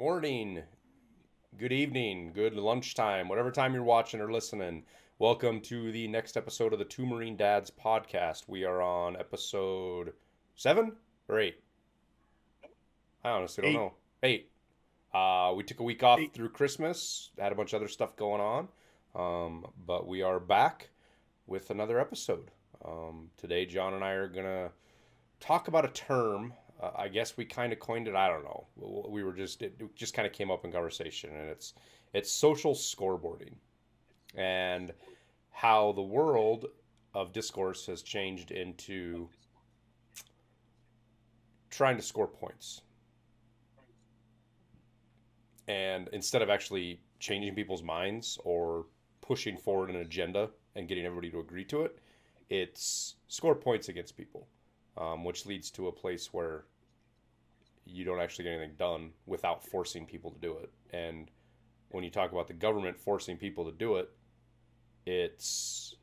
Morning, good evening, good lunchtime, whatever time you're watching or listening. Welcome to the next episode of the Two Marine Dads podcast. We are on episode 7 or 8. I honestly don't Eight, know. 8. We took a week off eight. through Christmas, had a bunch of other stuff going on, but we are back with another episode. Today, John and I are gonna talk about a term. I guess we kind of coined it. I don't know. We were just it just kind of came up in conversation, and it's social scoreboarding and how the world of discourse has changed into trying to score points, and instead of actually changing people's minds or pushing forward an agenda and getting everybody to agree to it, it's score points against people, which leads to a place where you don't actually get anything done without forcing people to do it. And when you talk about the government forcing people to do it, it's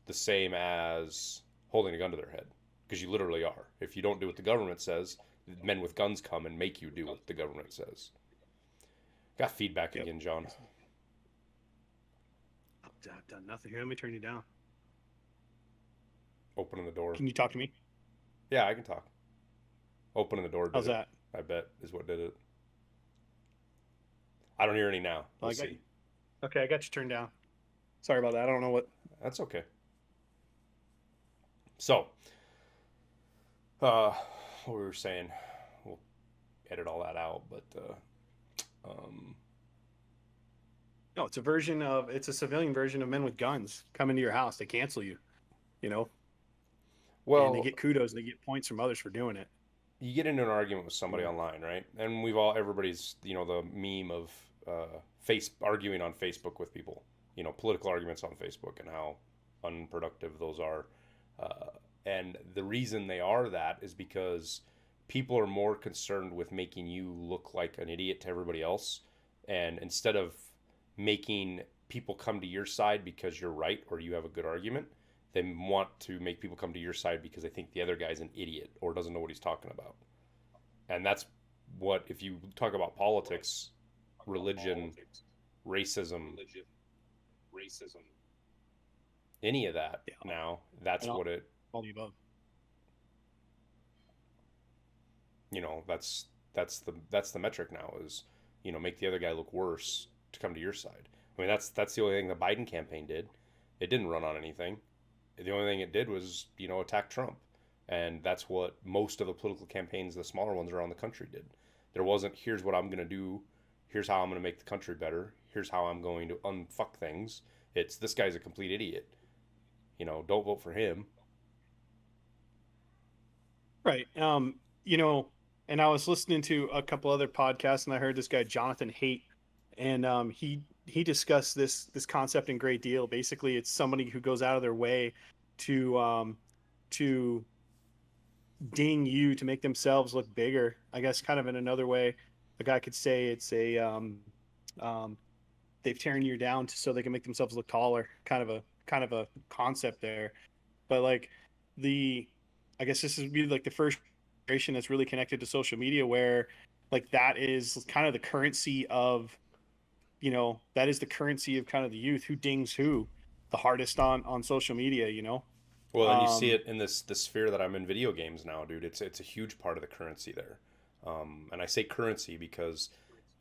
the same as holding a gun to their head because you literally are. If you don't do what the government says, men with guns come and make you do what the government says. Got feedback Yep. again, John. I've done nothing here. Let me turn you down. Opening the door. Can you talk to me? Yeah, I can talk. Opening the door did How's it. that? I bet is what did it. I don't hear any now. Well, We'll I got see. you. Okay, I got you turned down. Sorry about that. I don't know what. That's okay. So, uh, what we were saying, we'll edit all that out, but um, No, it's a civilian version of men with guns come into your house. They cancel you, you know, and they well, get kudos. They get points from others for doing it. you get into an argument with somebody Yeah. online, right? And everybody's, the meme of face arguing on Facebook with people, political arguments on Facebook and how unproductive those are. Uh, and the reason they are that is because people are more concerned with making you look like an idiot to everybody else. And instead of making people come to your side because you're right or you have a good argument, they want to make people come to your side because they think the other guy's an idiot or doesn't know what he's talking about. And that's what, if you talk about politics, religion, racism, any of that Yeah, now, that's and what it, all the above. that's the metric now is, make the other guy look worse to come to your side. I mean, that's the only thing the Biden campaign did. It didn't run on anything. The only thing it did was, attack Trump. And that's what most of the political campaigns, the smaller ones around the country, did. There wasn't, here's what I'm going to do. Here's how I'm going to make the country better. Here's how I'm going to unfuck things. It's, this guy's a complete idiot. Don't vote for him. Right. And I was listening to a couple other podcasts, and I heard this guy Jonathan Haidt, and he discussed this concept in great deal. Basically, it's somebody who goes out of their way to to ding you to make themselves look bigger. I guess kind of in another way, a guy could say it's a um, they've tearing you down so they can make themselves look taller. Kind of a concept there, but like the I guess this would be like the first generation that's really connected to social media where like that is kind of the currency of that is the currency of kind of the youth who dings who the hardest on social media. Well, and you see um it in this the sphere that I'm in video games now, dude. It's a huge part of the currency there. And I say currency because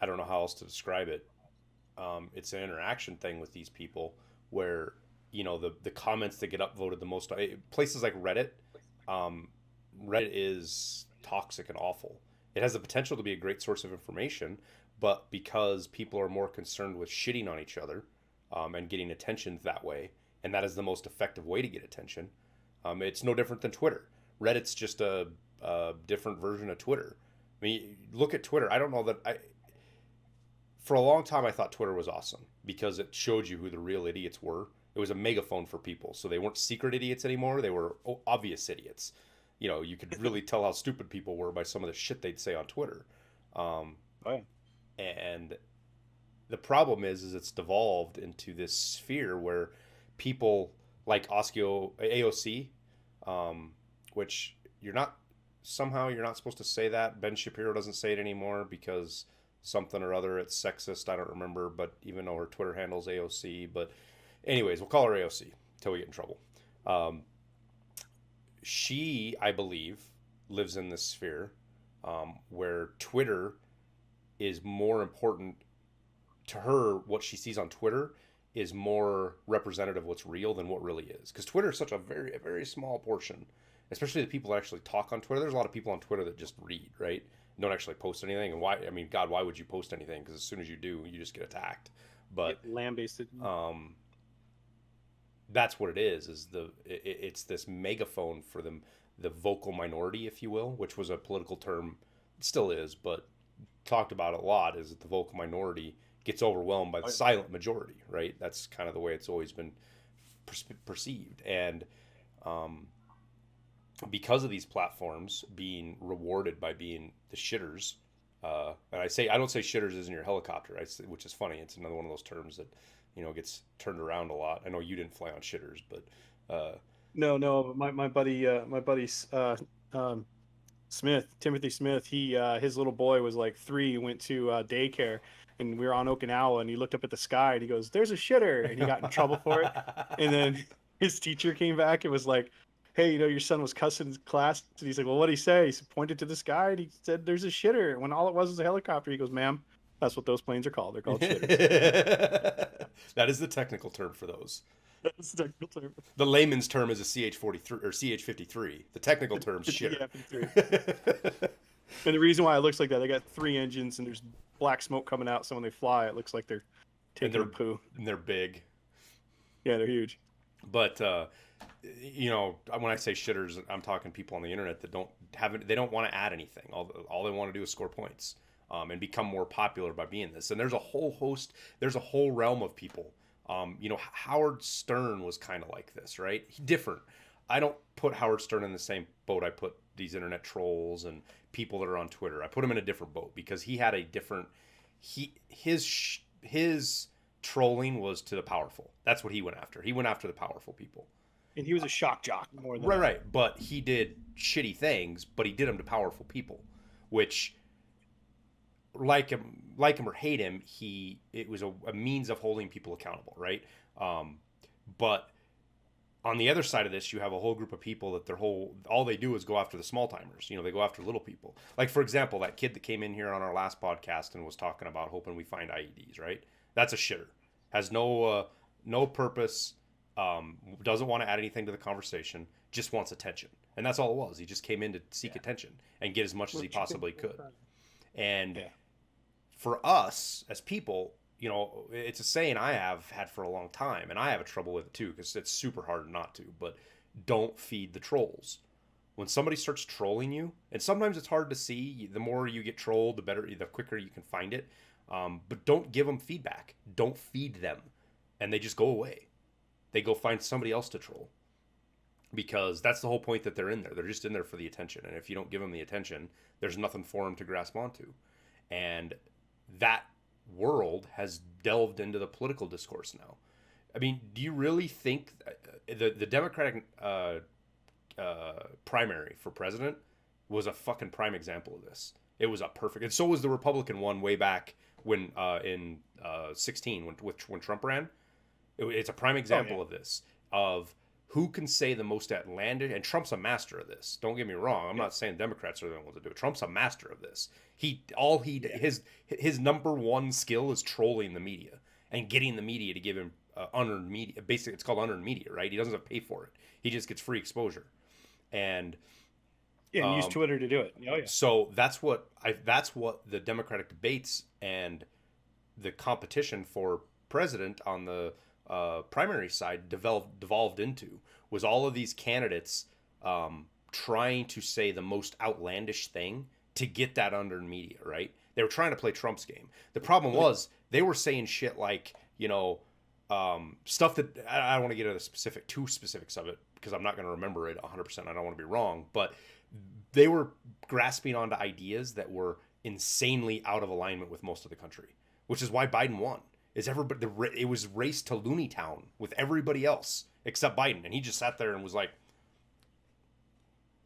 I don't know how else to describe it. It's an interaction thing with these people where the comments that get upvoted the most, places like Reddit. um, Reddit is toxic and awful. It has the potential to be a great source of information, but because people are more concerned with shitting on each other, and getting attention that way, and that is the most effective way to get attention. It's no different than Twitter. Reddit's just a different version of Twitter. I mean, look at Twitter. I don't know that I for a long time I thought Twitter was awesome because it showed you who the real idiots were. It was a megaphone for people, so they weren't secret idiots anymore. They were obvious idiots. You could really tell how stupid people were by some of the shit they'd say on Twitter. Um, oh yeah. and the problem is it's devolved into this sphere where people like Oskio AOC, which you're not supposed to say that. Ben Shapiro doesn't say it anymore because something or other. It's sexist. I don't remember, but even though her Twitter handle's AOC, but anyways, we'll call her AOC until we get in trouble. Um, she, I believe, lives in this sphere where Twitter is more important to her. What she sees on Twitter is more representative of what's real than what really is. Because Twitter is such a very small portion, especially the people that actually talk on Twitter. There's a lot of people on Twitter that just read, right? Don't actually post anything. And why? I mean, God, why would you post anything? Because as soon as you do, you just get attacked. But Get lambasted. That's what it is. It's this megaphone for them, the vocal minority, if you will, which was a political term, it still is, but talked about a lot. Is that the vocal minority gets overwhelmed by the silent majority, right? That's kind of the way it's always been perceived, and um, because of these platforms being rewarded by being the shitters. And I don't say shitters is in your helicopter, which is funny. It's another one of those terms that gets turned around a lot. I know you didn't fly on shitters, but No. My buddy Smith, Timothy Smith, he his little boy was like 3, went to daycare, and we were on Okinawa, and he looked up at the sky and he goes, "There's a shitter," and he got in trouble for it. And then his teacher came back and was like, "Hey, your son was cussing in class." And he's like, "Well, what'd he say?" He pointed to the sky and he said, "There's a shitter." When all it was a helicopter. He goes, "Ma'am, that's what those planes are called. They're called shitters." that is the technical term for those. That's the technical term. The layman's term is a CH-43 or CH-53. The technical term is shitter. Yeah, 53. And the reason why it looks like that, they got 3 engines and there's black smoke coming out. So when they fly, it looks like they're taking a poo. And they're big. Yeah, they're huge. But when I say shitters, I'm talking people on the internet that they don't want to add anything. All they want to do is score points, and become more popular by being this. And there's a whole realm of people. Howard Stern was kind of like this, right? Different. I don't put Howard Stern in the same boat I put these internet trolls and people that are on Twitter. I put him in a different boat because he had a different. His trolling was to the powerful. That's what he went after. He went after the powerful people. And he was a shock jock more than right. But he did shitty things, but he did them to powerful people, which, like him or hate him, it was a means of holding people accountable, right? But on the other side of this, you have a whole group of people that all they do is go after the small timers. They go after little people. Like, for example, that kid that came in here on our last podcast and was talking about hoping we find IEDs, right? That's a shitter. Has no purpose. Doesn't want to add anything to the conversation. Just wants attention, and that's all it was. He just came in to seek attention and get as much as he possibly could. And for us as people, it's a saying I have had for a long time, and I have a trouble with it too because it's super hard not to. But don't feed the trolls. When somebody starts trolling you, and sometimes it's hard to see. The more you get trolled, the quicker you can find it. But don't give them feedback. Don't feed them, and they just go away. They go find somebody else to troll, because that's the whole point that they're in there. They're just in there for the attention, and if you don't give them the attention, there's nothing for them to grasp onto. And that world has delved into the political discourse now. I mean, do you really think the Democratic primary for president was a fucking prime example of this? It was a perfect, and so was the Republican one way back when in 16 when Trump ran. It's a prime example of this, of who can say the most outlandish, and Trump's a master of this. Don't get me wrong. I'm not saying Democrats are the ones to do it. Trump's a master of this. His number one skill is trolling the media and getting the media to give him unearned media. Basically, it's called unearned media, right? He doesn't have to pay for it. He just gets free exposure. And use Twitter to do it. Oh, yeah. So that's what the Democratic debates and the competition for president on the primary side devolved into, was all of these candidates trying to say the most outlandish thing to get that under media, right? They were trying to play Trump's game. The problem was they were saying shit like, stuff that I don't want to get into the too specifics of it because I'm not going to remember it 100%. I don't want to be wrong, but they were grasping onto ideas that were insanely out of alignment with most of the country, which is why Biden won. It was race to Looney Town with everybody else except Biden, and he just sat there and was like,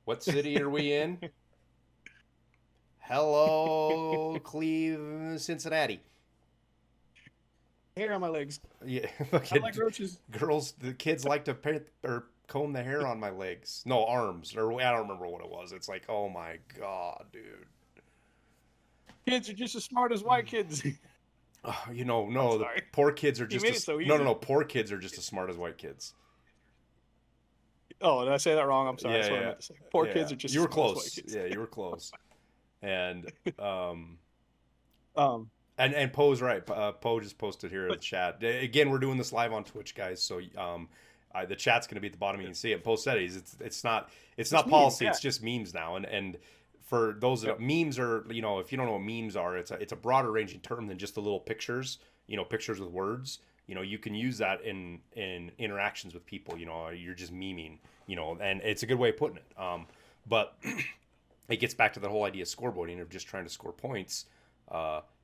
"What city are we in? Hello, Cleveland, Cincinnati. Hair on my legs. Yeah, I like roaches. girls, the kids like to paint or comb the hair on my legs. No, arms, or I don't remember what it was. It's like, oh my god, dude. Kids are just as smart as white kids. I'm No, the sorry. poor kids are He just made it as so no, easy. poor kids are just as smart as white kids. Oh, did I say that wrong? I'm sorry. Yeah, That's what I yeah, meant to say. Poor yeah. kids are just You as were smart as white close. kids. Yeah, you were close. And um, Um, and Poe's right. Poe just posted here in the but chat. Again, we're doing this live on Twitch, guys. So the chat's going to be at the bottom. You can see it. Poe said it's it's not memes. policy. Yeah. It's just memes now. And for those Yep. that memes are, if you don't know what memes are, it's a broader ranging term than just the little pictures. Pictures with words. You can use that in interactions with people. You're just memeing. And it's a good way of putting it. But it gets back to the whole idea of scoreboarding, of just trying to score points.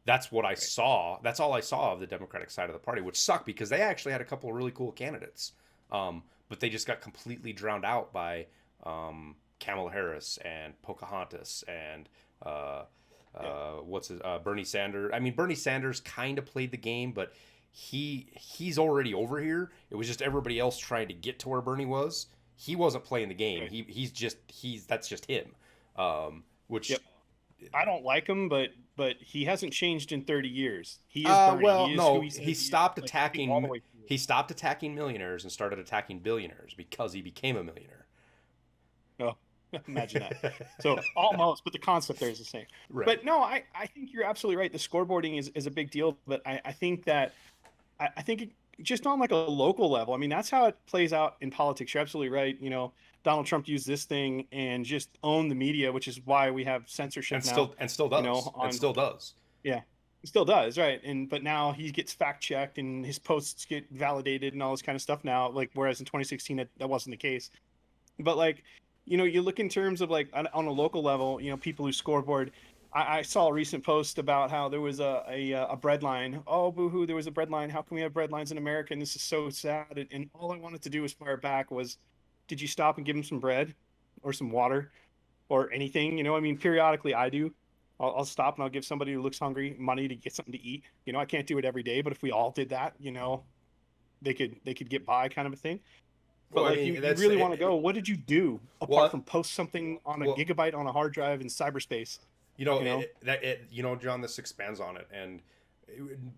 That's what I Right. saw. That's all I saw of the Democratic side of the party, which sucked because they actually had a couple of really cool candidates. But they just got completely drowned out by Kamala Harris and Pocahontas and Yeah. Bernie Sanders. I mean, Bernie Sanders kind of played the game, but he's already over here. It was just everybody else trying to get to where Bernie was. He wasn't playing the game. Right. He's that's just him. Which Yep. I don't like him, but he hasn't changed in 30 years. He is Bernie. well, He is who no, he says he is. Like I think all the way through. he stopped attacking millionaires and started attacking billionaires because he became a millionaire. Oh, imagine that. So almost, but the concept there is the same. Right. But no, I think you're absolutely right. The scoreboarding is a big deal, but I think that I think just on like a local level, I mean, that's how it plays out in politics. You're absolutely right. Donald Trump used this thing and just owned the media, which is why we have censorship now. And still does. And On still does. yeah, he still does, right? But now he gets fact checked and his posts get validated and all this kind of stuff now. Like whereas in 2016 that wasn't the case. But like, you look in terms of like on a local level, people who scoreboard. I saw a recent post about how there was a bread line. Oh, boohoo! There was a bread line. How can we have bread lines in America? And this is so sad. And all I wanted to do was fire back was, did you stop and give him some bread, or some water, or anything? I mean, periodically I do. I'll stop and I'll give somebody who looks hungry money to get something to eat. I can't do it every day, but if we all did that, they could get by, kind of a thing. But Well, I like mean, you really want to go, what did you do apart well, from post something on a well, gigabyte on a hard drive in cyberspace? You know? John, this expands on it, and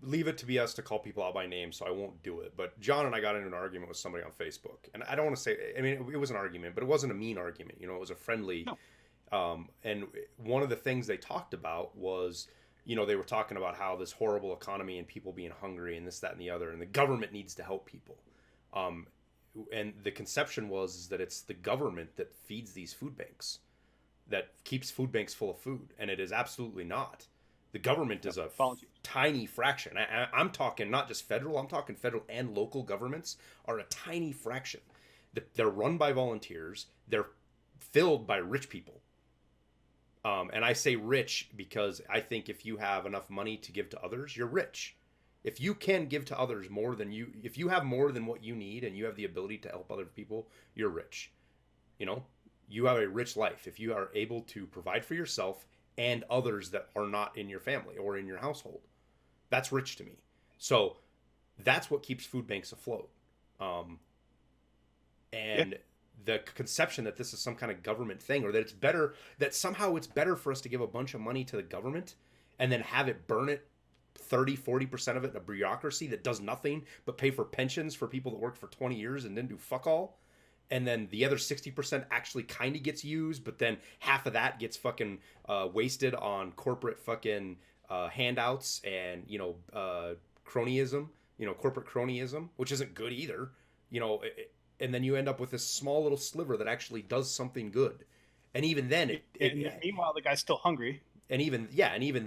leave it to be us to call people out by name, so I won't do it. But John and I got into an argument with somebody on Facebook, and I don't want to say. I mean, it was an argument, but it wasn't a mean argument. It was a friendly. No. And one of the things they talked about was, they were talking about how this horrible economy and people being hungry and this, that, and the other, and the government needs to help people. And the conception was is that it's the government that feeds these food banks, that keeps food banks full of food, and it is absolutely not. The government is a tiny fraction. I'm talking not just federal. I'm talking federal and local governments are a tiny fraction. They're run by volunteers. They're filled by rich people. And I say rich because I think if you have enough money to give to others, you're rich. If you can give to others if you have more than what you need and you have the ability to help other people, you're rich. You have a rich life if you are able to provide for yourself and others that are not in your family or in your household. That's rich to me. So that's what keeps food banks afloat. And the conception that this is some kind of government thing, or that somehow it's better for us to give a bunch of money to the government and then have it burn it 30-40% of it in a bureaucracy that does nothing but pay for pensions for people that worked for 20 years and didn't do fuck all, and then the other 60% actually kind of gets used, but then half of that gets fucking wasted on corporate fucking handouts and cronyism, corporate cronyism, which isn't good either. And then you end up with this small little sliver that actually does something good, and even then meanwhile the guy's still hungry. And even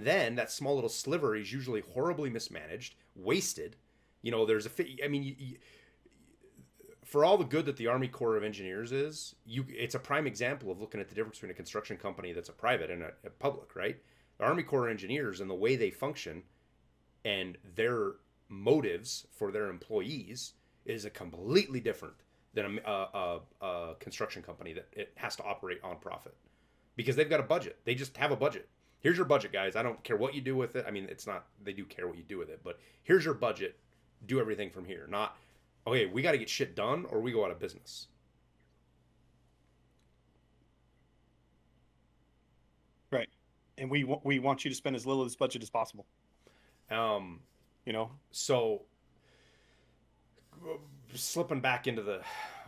then, that small little sliver is usually horribly mismanaged, wasted. There's for all the good that the Army Corps of Engineers is, it's a prime example of looking at the difference between a construction company that's a private and a public, right? The Army Corps of Engineers and the way they function and their motives for their employees is a completely different than a construction company that it has to operate on profit, because they've got a budget. They just have a budget. Here's your budget, guys. I don't care what you do with it. I mean, it's not, they do care what you do with it, but here's your budget. Do everything from here. Not, okay, we got to get shit done or we go out of business. Right. And we want you to spend as little of this budget as possible. Um, You know. so slipping back into the,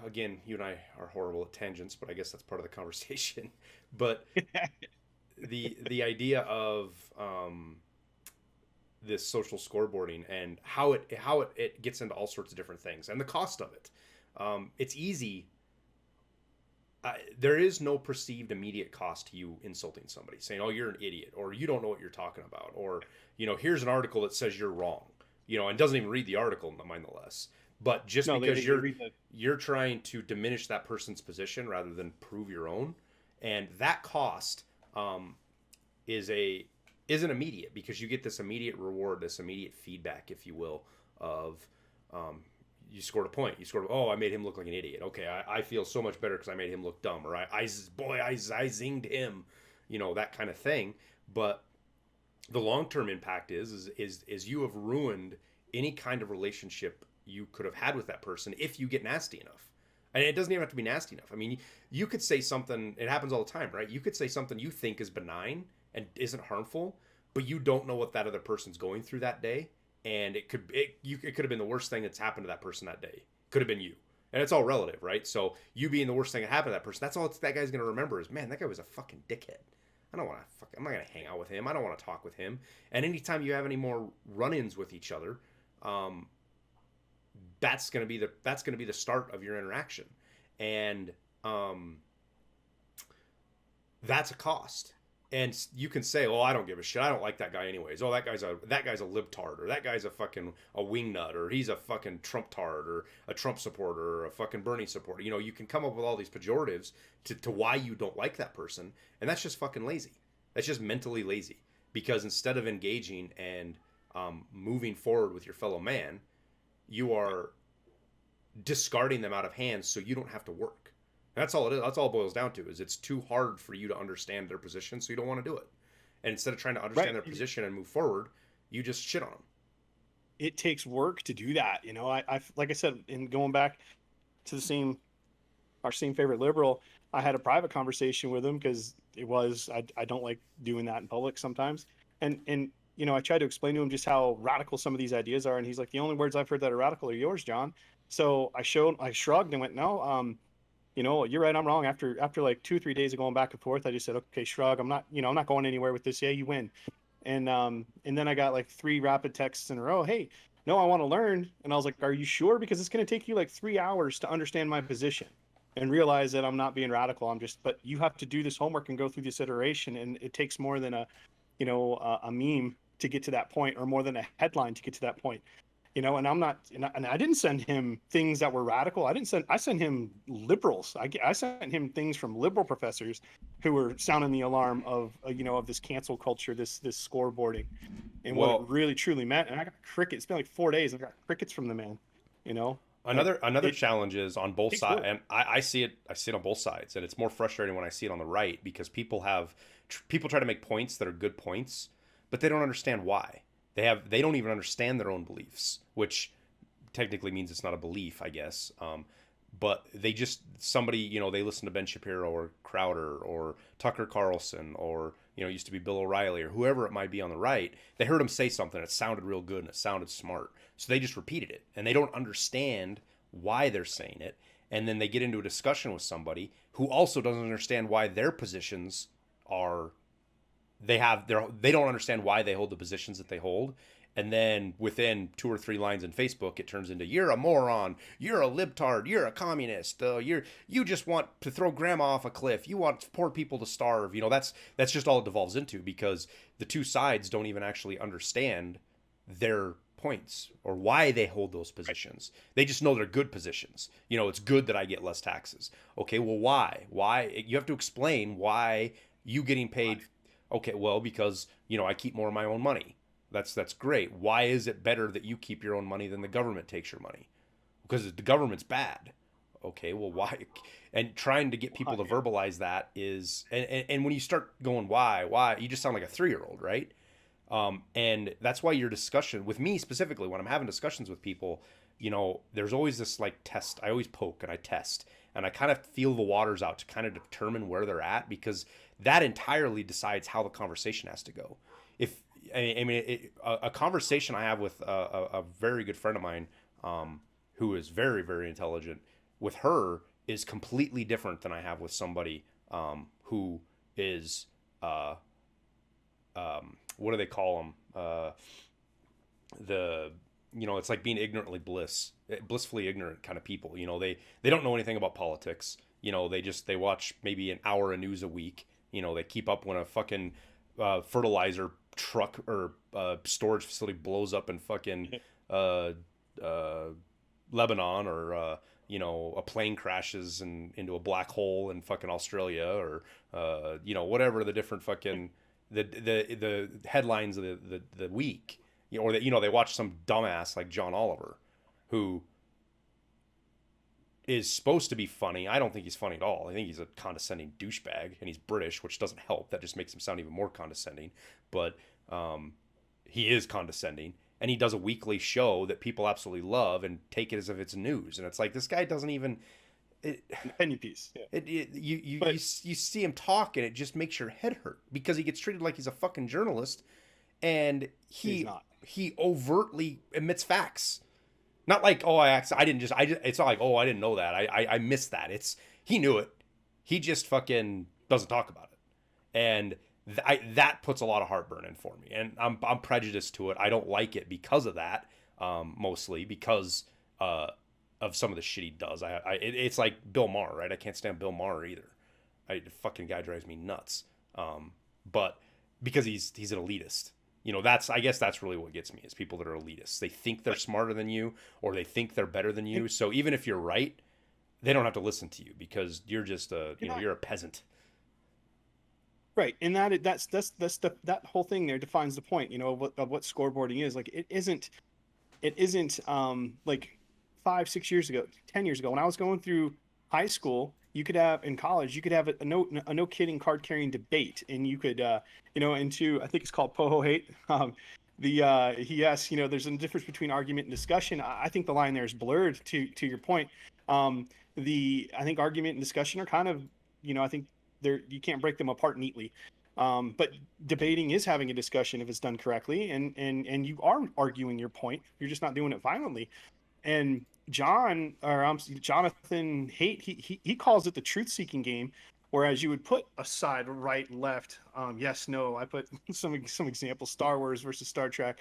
again, you and I are horrible at tangents, but I guess that's part of the conversation. But the idea of this social scoreboarding and how it gets into all sorts of different things and the cost of it. It's easy. There is no perceived immediate cost to you insulting somebody, saying, "Oh, you're an idiot," or "You don't know what you're talking about," or "Here's an article that says you're wrong," and doesn't even read the article nonetheless. But just No, because they you're trying to diminish that person's position rather than prove your own, and that cost is isn't immediate because you get this immediate reward, this immediate feedback, if you will, of you scored a point. You scored. Oh, I made him look like an idiot. Okay, I feel so much better because I made him look dumb, or I zinged him, that kind of thing. But the long term impact is you have ruined any kind of relationship you could have had with that person if you get nasty enough. And it doesn't even have to be nasty enough. I mean, you could say something. It happens all the time, right? You could say something you think is benign and isn't harmful, but you don't know what that other person's going through that day, and it could have been the worst thing that's happened to that person that day. Could have been you, and it's all relative, right? So you being the worst thing that happened to that person, that's all that guy's gonna remember is, man, that guy was a fucking dickhead. I don't want to I'm not gonna hang out with him. I don't want to talk with him. And anytime you have any more run-ins with each other, that's gonna be the start of your interaction, and that's a cost. And you can say, "Oh, I don't give a shit. I don't like that guy anyways. Oh, that guy's a libtard, or that guy's a fucking a wingnut, or he's a fucking Trump tard, or a Trump supporter, or a fucking Bernie supporter." You can come up with all these pejoratives to why you don't like that person, and that's just fucking lazy. That's just mentally lazy. Because instead of engaging and moving forward with your fellow man, you are discarding them out of hand so you don't have to work. That's all it is. That's all it boils down to. Is it's too hard for you to understand their position, so you don't want to do it. And instead of trying to understand their position and move forward, you just shit on them. It takes work to do that. I like I said, in going back to our same favorite liberal, I had a private conversation with him because I don't like doing that in public sometimes. And I tried to explain to him just how radical some of these ideas are, and he's like, "The only words I've heard that are radical are yours, John." So I shrugged and went, "No, you're right, I'm wrong." After like 2-3 days of going back and forth, I just said, "Okay, shrug. I'm not going anywhere with this. Yeah, you win." And then I got like 3 rapid texts in a row. "Hey, no, I want to learn." And I was like, "Are you sure? Because it's going to take you like 3 hours to understand my position and realize that I'm not being radical. But you have to do this homework and go through this iteration, and it takes more than a meme to get to that point, or more than a headline to get to that point." And I'm not, and I didn't send him things that were radical. I sent him liberals. I sent him things from liberal professors who were sounding the alarm of this cancel culture, this scoreboarding, and what it really truly meant. And I got crickets. It's been like 4 days. I got crickets from the man. Another challenge is on both sides, and I see it on both sides, and it's more frustrating when I see it on the right because people try to make points that are good points, but they don't understand why. They don't even understand their own beliefs, which technically means it's not a belief, I guess. But they listen to Ben Shapiro or Crowder or Tucker Carlson or used to be Bill O'Reilly or whoever it might be on the right. They heard him say something, it sounded real good and it sounded smart, so they just repeated it, and they don't understand why they're saying it. And then they get into a discussion with somebody who also doesn't understand why their positions are. They don't understand why they hold the positions that they hold, and then within 2 or 3 lines in Facebook, it turns into, "You're a moron, you're a libtard, you're a communist, you just want to throw grandma off a cliff, you want poor people to starve." That's just all it devolves into, because the two sides don't even actually understand their points or why they hold those positions. They just know they're good positions. It's good that I get less taxes. Okay, well, why? You have to explain why you getting paid. Okay, well, because, I keep more of my own money. That's great. Why is it better that you keep your own money than the government takes your money? Because the government's bad. Okay, well, why? And trying to get people to Yeah. verbalize that is, and when you start going, you just sound like a 3-year-old, right? And that's why your discussion with me specifically, when I'm having discussions with people, there's always this like test. I always poke and I test and I kind of feel the waters out to kind of determine where they're at, because that entirely decides how the conversation has to go. If I mean, a conversation I have with a very good friend of mine, who is very, very intelligent, with her is completely different than I have with somebody who is what do they call them? The it's like being blissfully ignorant kind of people. They don't know anything about politics. They watch maybe an hour of news a week. They keep up when a fucking fertilizer truck or storage facility blows up in fucking uh, uh, Lebanon, or a plane crashes into a black hole in fucking Australia, or whatever the different fucking the headlines of the week. Or that they watch some dumbass like John Oliver, who is supposed to be funny. I don't think he's funny at all. I think he's a condescending douchebag, and he's British, which doesn't help. That just makes him sound even more condescending. But he is condescending, and he does a weekly show that people absolutely love and take it as if it's news. And it's like, this guy doesn't even. Penny piece. Yeah. You see him talk, and it just makes your head hurt, because he gets treated like he's a fucking journalist, and He's not. he overtly emits facts. Not like, oh, I didn't just, it's not like, oh, I didn't know that. I missed that. It's, he knew it. He just fucking doesn't talk about it. And that puts a lot of heartburn in for me. And I'm prejudiced to it. I don't like it because of that. Mostly because, of some of the shit he does. It's like Bill Maher, right? I can't stand Bill Maher either. The fucking guy drives me nuts. But because he's an elitist. I guess that's really what gets me, is people that are elitists. They think they're smarter than you, or they think they're better than you. So even if you're right, they don't have to listen to you, because you're just you're a peasant. Right, and that whole thing there defines the point, of what scoreboarding is. Like, it isn't like 5, 6 years ago, 10 years ago, when I was going through high school. You could have, in college, you could have a no kidding card carrying debate, and you could into, I think it's called Poho Hate. He asks, there's a difference between argument and discussion. I think the line there is blurred, to your point. I think argument and discussion are kind of, I think you can't break them apart neatly. But debating is having a discussion if it's done correctly, and you are arguing your point. You're just not doing it violently. And Jonathan Haidt, he calls it the truth-seeking game, whereas you would put a side, right, left, yes, no. I put some examples: Star Wars versus Star Trek,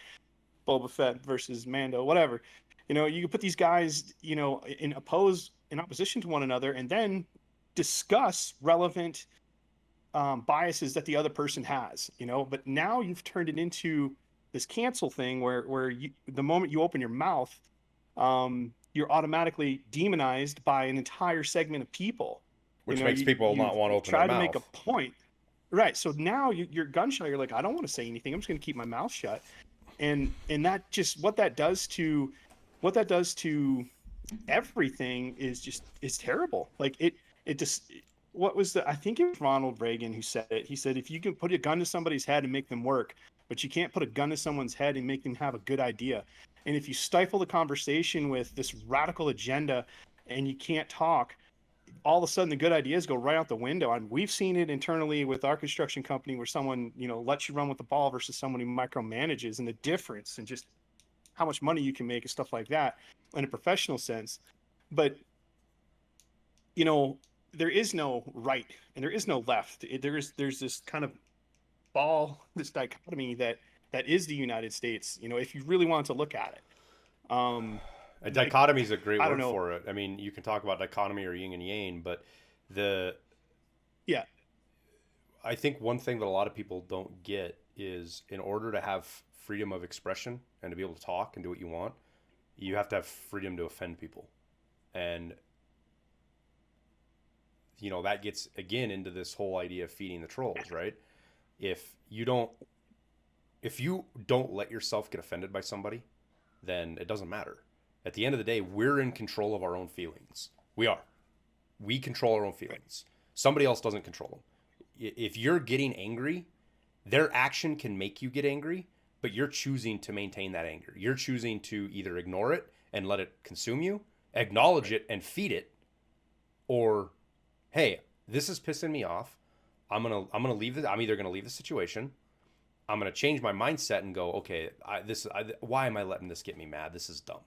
Boba Fett versus Mando, whatever. You could put these guys, in opposition to one another, and then discuss relevant biases that the other person has. But now you've turned it into this cancel thing, where the moment you open your mouth, you're automatically demonized by an entire segment of people. Which makes people not want to open their mouth. Try to make a point. Right. So now you're gun shy. You're like, I don't want to say anything. I'm just going to keep my mouth shut. And that just, what that does to everything is terrible. Like it just, I think it was Ronald Reagan who said it. He said, if you can put a gun to somebody's head and make them work, but you can't put a gun to someone's head and make them have a good idea. And if you stifle the conversation with this radical agenda and you can't talk, all of a sudden the good ideas go right out the window. And we've seen it internally with our construction company, where someone, lets you run with the ball versus someone who micromanages, and the difference and just how much money you can make and stuff like that in a professional sense. But, there is no right and there is no left. There's this kind of this dichotomy that is the United States, if you really want to look at it. A dichotomy is a great word for it. I mean, you can talk about dichotomy or yin and yang, but yeah, I think one thing that a lot of people don't get is, in order to have freedom of expression and to be able to talk and do what you want, you have to have freedom to offend people. And that gets again into this whole idea of feeding the trolls, right? If you don't let yourself get offended by somebody, then it doesn't matter. At the end of the day, we're in control of our own feelings. We are. We control our own Right. feelings. Somebody else doesn't control them. If you're getting angry, their action can make you get angry, but you're choosing to maintain that anger. You're choosing to either ignore it and let it consume you, acknowledge Right. it and feed it, or hey, this is pissing me off. I'm gonna leave this. I'm either gonna leave the situation. I'm gonna change my mindset and go, okay, why am I letting this get me mad? This is dumb.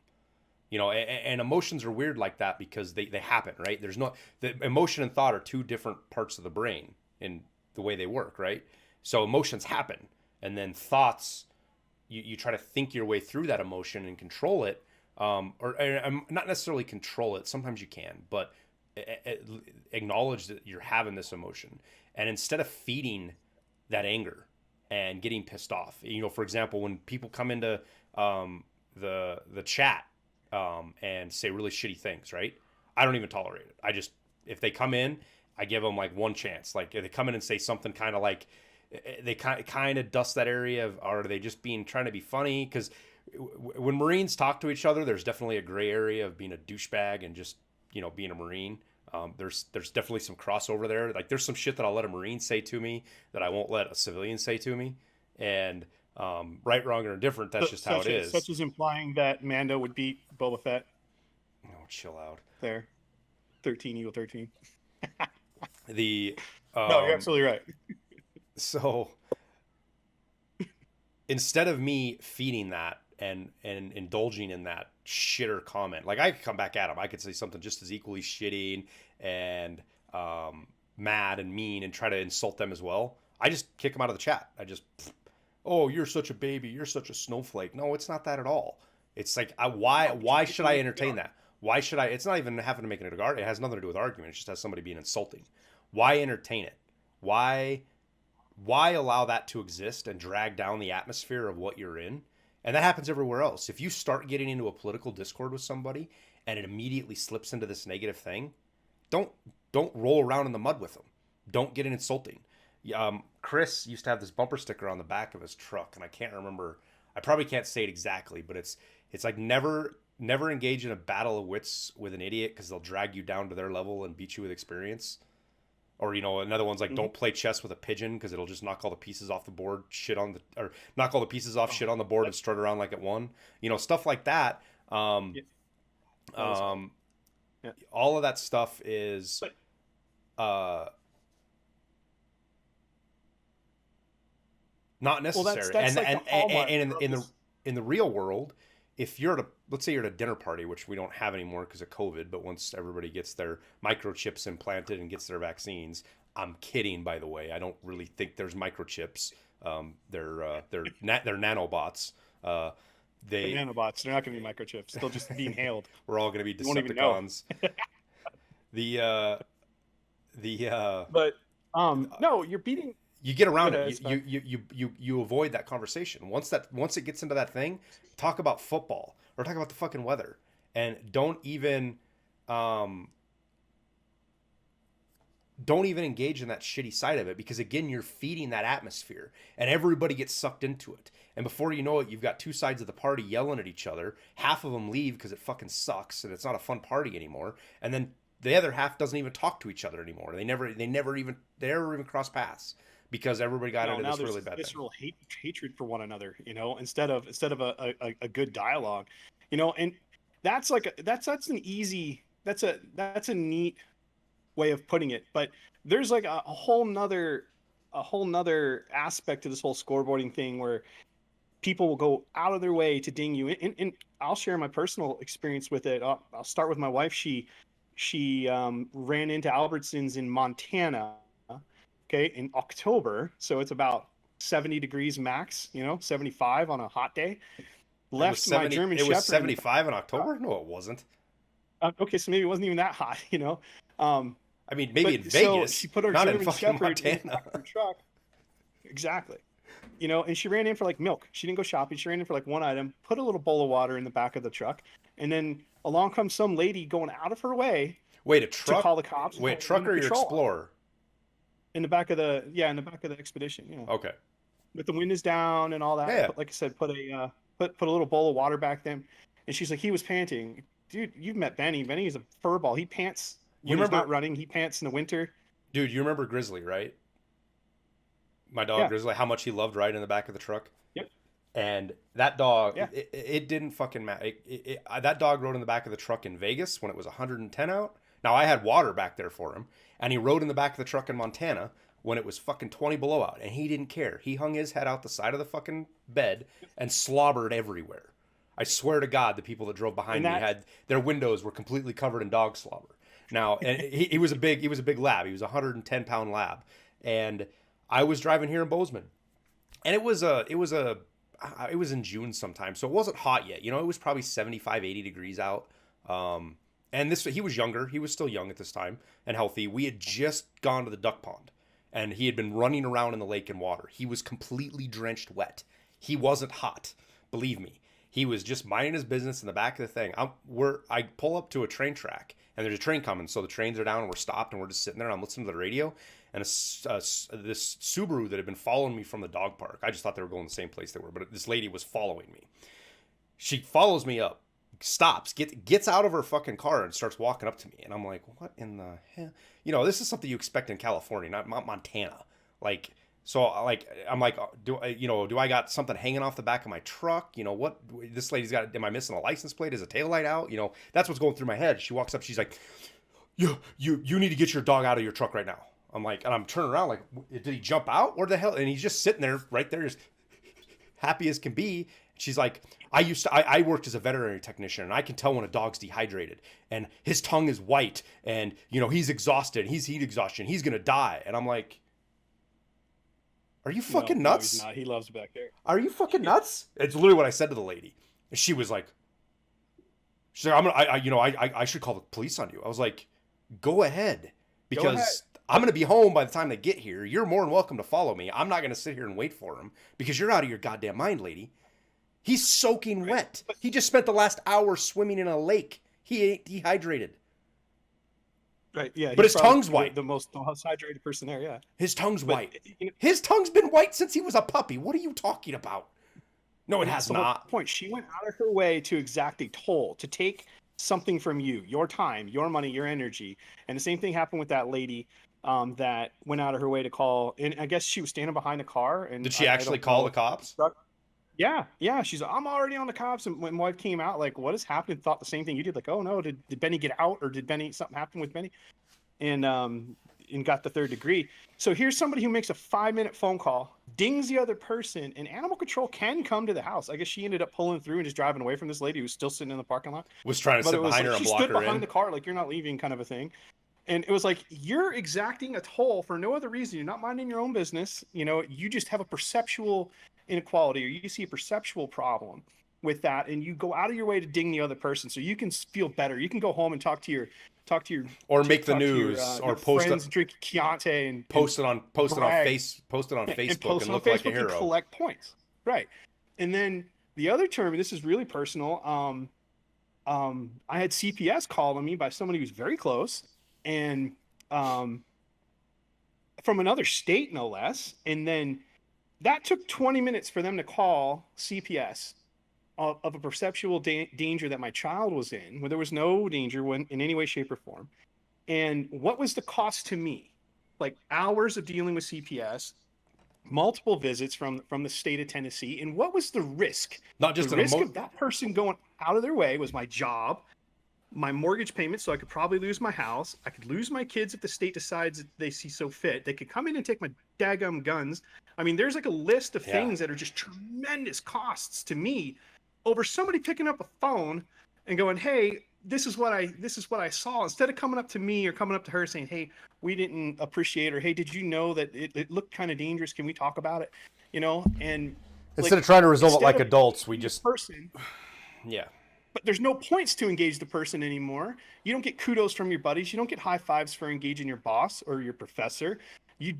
And emotions are weird like that because they happen, right? There's no the emotion and thought are two different parts of the brain in the way they work, right? So emotions happen, and then thoughts, you try to think your way through that emotion and control it, or not necessarily control it. Sometimes you can, but acknowledge that you're having this emotion, and instead of feeding that anger and getting pissed off, for example, when people come into the chat and say really shitty things, right? I don't even tolerate it. If they come in, I give them like one chance. Like if they come in and say something kind of like they kind of dust that area of, are they just being trying to be funny? Because when Marines talk to each other, there's definitely a gray area of being a douchebag and just being a Marine. There's definitely some crossover there. Like there's some shit that I'll let a Marine say to me that I won't let a civilian say to me, and right, wrong, or indifferent. That's just how it is. Such as implying that Mando would beat Boba Fett Oh, chill out. there. 13 equal 13. The No, you're um, absolutely right. so instead of me feeding that and indulging in that shitter comment, like I could come back at him. I could say something just as equally shitty and mad and mean and try to insult them as well. I just kick them out of the chat. Oh, you're such a baby. You're such a snowflake. No, it's not that at all. It's like, No, but you're why should making I it entertain dark. that? Why should I? It's not even having to make it an argument. It has nothing to do with argument. It just has somebody being insulting. Why entertain it? Why why allow that to exist and drag down the atmosphere of what you're in? And that happens everywhere else. If you start getting into a political discord with somebody and it immediately slips into this negative thing, don't don't roll around in the mud with them. Don't get insulting. Chris used to have this bumper sticker on the back of his truck, and I can't remember. I probably can't say it exactly, but it's like never engage in a battle of wits with an idiot because they'll drag you down to their level and beat you with experience. Or another one's like, Mm-hmm. don't play chess with a pigeon because it'll just knock all the pieces off the board, or knock all the pieces off, Oh, shit on the board, that, and strut around like it won. Stuff like that. yeah, that was cool. Um, Yeah. all of that stuff is But uh, not well, necessary. that's like the And hallmark in of in the this. in the real world, if you're at a let's say you're at a dinner party, which we don't have anymore because of COVID, but once everybody gets their microchips implanted and gets their vaccines, I'm kidding, by the way. I don't really think there's microchips. They're nanobots. Uh, They're they nanobots. They're not going to be microchips. They'll just be inhaled. we're all going to be You won't even know. Decepticons. The the But no, you're beating. you get Go around it. ahead, sorry. You avoid that conversation. Once it gets into that thing, talk about football or talk about the fucking weather, and um, don't even engage in that shitty side of it because again, you're feeding that atmosphere, and everybody gets sucked into it. And before you know it, you've got two sides of the party yelling at each other. Half of them leave because it fucking sucks and it's not a fun party anymore, and then the other half doesn't even talk to each other anymore. They never even cross paths because everybody got No, into now this there's really this bad thing. visceral hatred for one another. Instead of a good dialogue. And that's like that's an easy that's a neat way of putting it. But there's like a whole nother aspect to this whole scoreboarding thing where people will go out of their way to ding you. And I'll share my personal experience with it. I'll start with my wife. She ran into Albertsons in Montana, okay, in October. So it's about 70 degrees max, 75 on a hot day. It was Left my 70. German It was Shepherd in the 75 in truck. October. No, it wasn't. Okay, so maybe it wasn't even that hot. Um, I mean, maybe in but so she Vegas, put her not in German fucking Shepherd in the Montana. back of her truck. Exactly. And she ran in for like milk. She didn't go shopping. She ran in for like one item, put a little bowl of water in the back of the truck, and then along comes some lady going out of her way Wait, a to truck? call the cops and Wait, a call truck the or your patrol Explorer? in the back of the expedition. Okay. With the windows down and all Yeah, that. yeah. But like I said, put a little bowl of water back then, and she's like, he was panting. dude, you've met Benny. Benny is a furball. He pants You when he's not remember, running. He pants in the winter. dude? You remember Grizzly, right? My dog Yeah. Grizzly. How much he loved riding in the back of the truck. Yep. And that dog, Yeah. it didn't fucking matter. That dog rode in the back of the truck in Vegas when it was 110 out. Now I had water back there for him, and he rode in the back of the truck in Montana when it was fucking 20 below out, and he didn't care. He hung his head out the side of the fucking bed and slobbered everywhere. I swear to God, the people that drove behind And me that, had their windows were completely covered in dog slobber. Now, and he was a big lab. He was a 110-pound lab, and I was driving here in Bozeman, and it was in June sometime, so it wasn't hot yet. You know, it was probably 75, 80 degrees out. And this, he was younger. He was still young at this time and healthy. We had just gone to the duck pond, and he had been running around in the lake and water. He was completely drenched wet. He wasn't hot, believe me. He was just minding his business in the back of the thing. I pull up to a train track, and there's a train coming, so the trains are down, and we're stopped, and we're just sitting there, and I'm listening to the radio, and this Subaru that had been following me from the dog park. I just thought they were going the same place they were, but this lady was following me. She follows me up, stops, gets out of her fucking car, and starts walking up to me, and I'm like, what in the hell? You know, this is something you expect in California, not Montana. Like, so like I'm like, do I got something hanging off the back of my truck? You know what? This lady's got. Am I missing a license plate? Is a taillight out? You know, that's what's going through my head. She walks up, she's like, you need to get your dog out of your truck right now. I'm like, and I'm turning around like, did he jump out? Where the hell? And he's just sitting there, right there, just happy as can be. She's like, I worked as a veterinary technician, and I can tell when a dog's dehydrated, and his tongue is white, and you know he's exhausted, he's heat exhaustion, he's gonna die. And I'm like, are you no, fucking no, he's nuts? not. He loves back there. Are you fucking nuts? It's literally what I said to the lady. And she was like, she's like, I should call the police on you. I was like, go ahead, Go ahead. because I'm gonna be home by the time they get here. You're more than welcome to follow me. I'm not gonna sit here and wait for him because you're out of your goddamn mind, lady. He's soaking Right. wet. He just spent the last hour swimming in a lake. He ain't dehydrated. Right. Yeah. But He's his probably tongue's white. the most hydrated person there. Yeah. His tongue's But white. you know, His tongue's been white since he was a puppy. What are you talking about? No, it and that's has the whole not. point. She went out of her way to exact a toll, to take something from you, your time, your money, your energy. And the same thing happened with that lady that went out of her way to call. And I guess she was standing behind a car. And Did she I actually don't call know. the cops? Yeah, yeah. She's like, I'm already on the cops. And when wife came out, like, what is happening? Thought the same thing you did. Like, oh no, did Benny get out, or did Benny something happen with Benny? And got the third degree. So here's somebody who makes a 5-minute phone call, dings the other person, and animal control can come to the house. I guess she ended up pulling through and just driving away from this lady who's still sitting in the parking lot. Was trying to But sit it was behind her like and she block stood her behind in. the car, like you're not leaving, kind of a thing. And it was like, you're exacting a toll for no other reason. You're not minding your own business. You know, you just have a perceptual inequality, or you see a perceptual problem with that, and you go out of your way to ding the other person so you can feel better. You can go home and talk to your Or make the talk to news, or your post friends, it, drink Chianti, and post it on brag. Facebook Post and on look like a Facebook and hero. collect points. Right. And then the other term, and this is really personal. I had CPS called on me by somebody who's very close, and from another state, no less. And then that took 20 minutes for them to call CPS of a perceptual danger that my child was in, where there was no danger in any way, shape, or form. And what was the cost to me? Like hours of dealing with CPS, multiple visits from the state of Tennessee, and what was the risk? Not just The an risk of that person going out of their way was my job, my mortgage payment, so I could probably lose my house. I could lose my kids if the state decides that they see so fit. They could come in and take my daggum guns. I mean, there's like a list of things that are just tremendous costs to me over somebody picking up a phone and going, "Hey, this is what I saw," instead of coming up to me or coming up to her saying, "Hey, we didn't appreciate," or "Hey, did you know that it looked kind of dangerous? Can we talk about it?" You know, and Instead like, of trying to resolve it instead like of adults, we the just person. yeah. But there's no points to engage the person anymore. You don't get kudos from your buddies. You don't get high fives for engaging your boss or your professor.